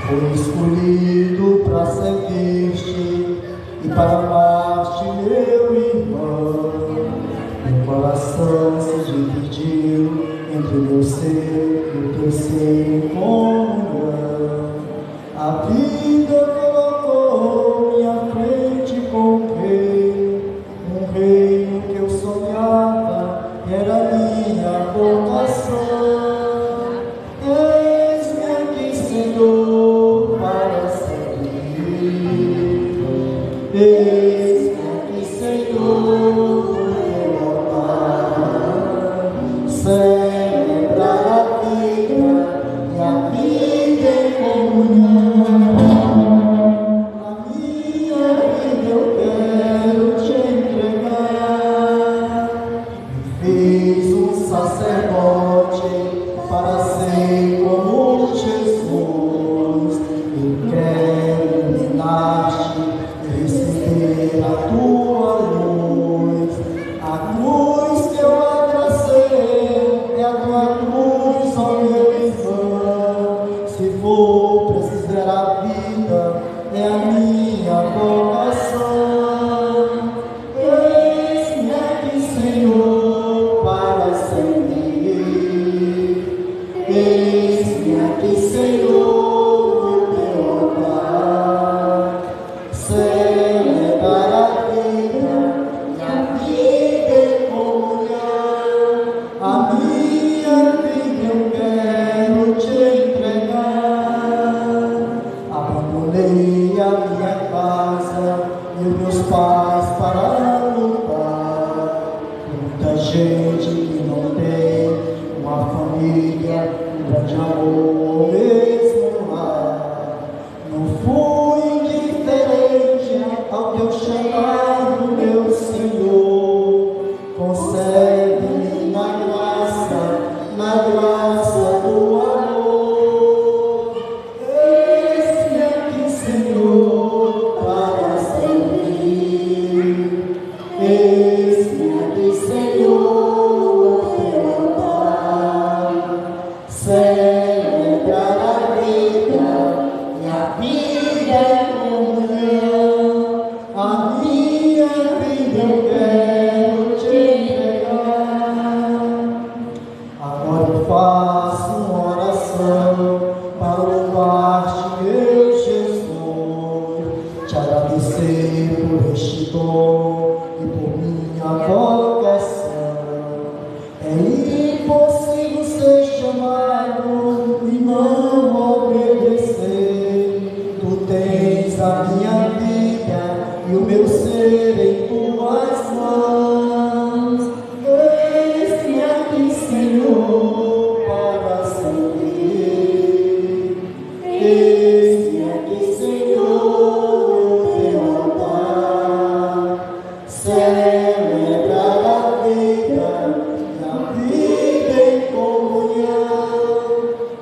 Fui escolhido para servir-te e para amar-te, meu irmão. Meu coração se dividiu entre o meu ser e o teu ser em comunhão. A vida colocou minha frente com um reino que eu sonhava, era minha vocação. Eis-me aqui, Senhor, para servir. Eis-me aqui, Senhor, teu altar. Celebrar a vida e a vida em comunhão. A minha vida eu quero te entregar. Me fez um sacerdote para ser como Jesus. Eu quero iluminar-te e receber a tua luz. A cruz que eu abracei é a tua cruz, ó meu irmão. Se for preciso a vida, é a minha vocação. Eis-me aqui, Senhor, para servir. Eis-me aqui, Senhor, no teu altar. Celebrar a vida e a vida em comunhão. A minha vida eu quero te entregar. Abandonei a minha casa e os meus pais para lutar. Muita gente que não tem uma família, um grande amor, mesmo lá. Não fui indiferente ao teu chamado, meu Senhor. Concede-me na graça do amor. Eis-me aqui, Senhor, para servir. Eis-me aqui, Senhor, teu altar. Celebrar a vida e a vida em comunhão. A minha vida eu quero te entregar. Agora eu faço uma oração para louvar-te, meu Jesus, te agradecer por este dom e por minha vocação. É impossível ser chamado e não obedecer. Tu tens a minha vida e o meu ser em tuas mãos. Eis-me aqui, Senhor, para servir. Eis-me aqui, Senhor, no teu altar. Celebrar a vida e a vida em comunhão.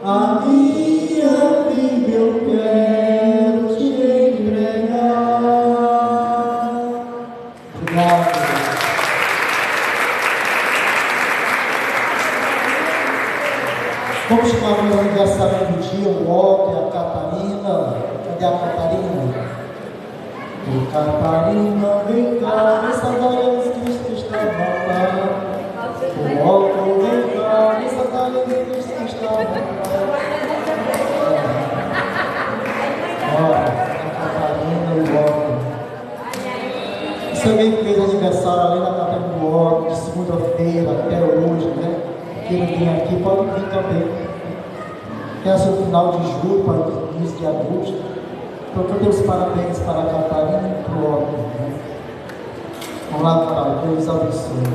A minha vida eu quero te entregar. Obrigado. Vamos chamar o aniversário do dia, o Walter, a Catarina. Cadê a Catarina? Ô Catarina, vem cá, essa glória de Cristo está voltando. O Walter, vem cá, essa glória de Cristo está voltando. Olha, a Catarina e o Walter. Se alguém fez aniversário além da Catarina do Walter, de segunda-feira até hoje, né? Quem vem aqui pode vir também. Tem seu final de julho para o início de agosto. Então, eu dou os parabéns para a Catarina e para o Walter. Vamos lá, Pai, Deus abençoe.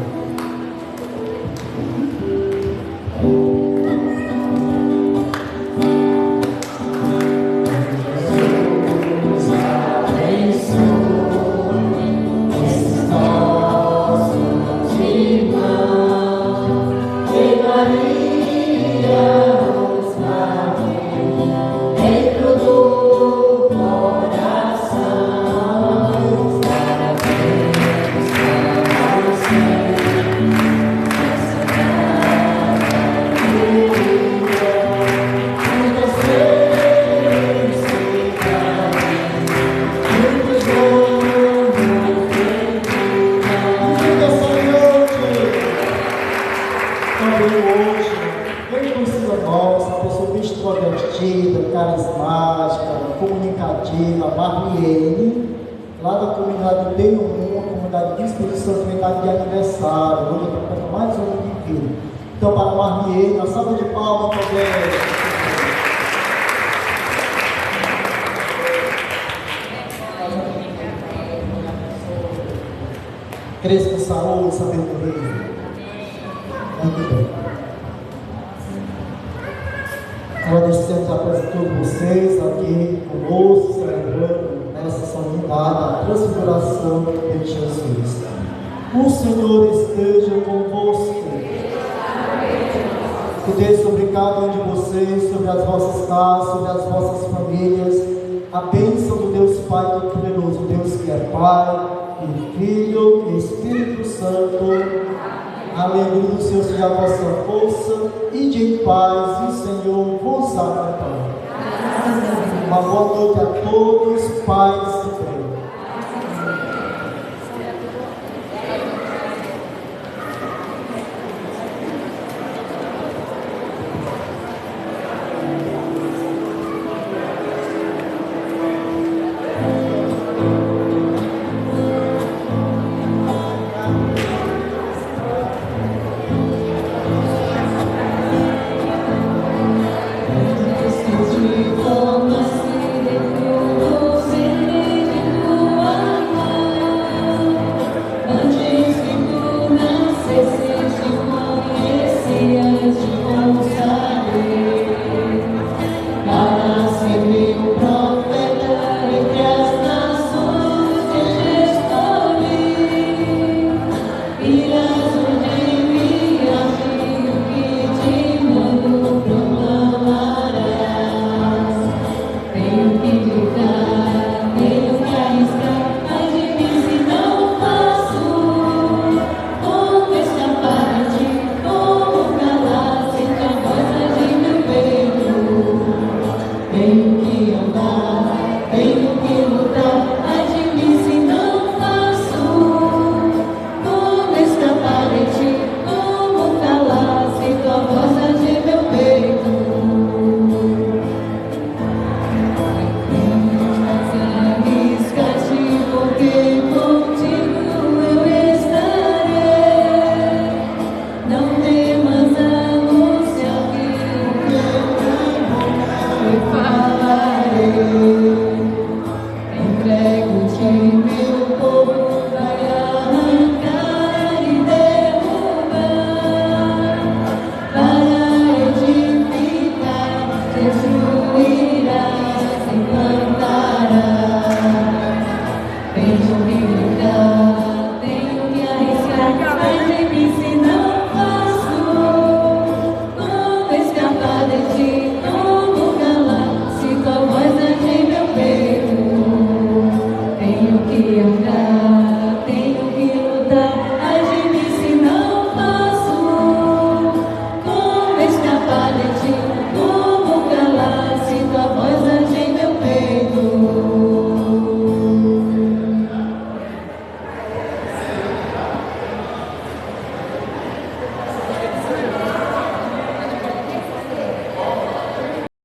Diego, a Marliene, lá da comunidade D1, a comunidade de Espírito Santo, que está de aniversário. Hoje eu estou com mais um ano de vida. Então, para a Marliene, uma salva de palmas também. Cresça com saúde, sabedoria. Muito bem. Agradecemos a presença de todos vocês aqui conosco, celebrando nessa solenidade a transfiguração de Jesus. O Senhor esteja convosco. Que Deus sobre cada um de vocês, sobre as vossas casas, sobre as vossas famílias, a bênção do Deus Pai Todo-Poderoso, Deus que é Pai, e Filho e Espírito Santo. Aleluia, o Senhor seja a vossa força e de paz, e o Senhor vos acompanhe. Uma boa noite a todos, paz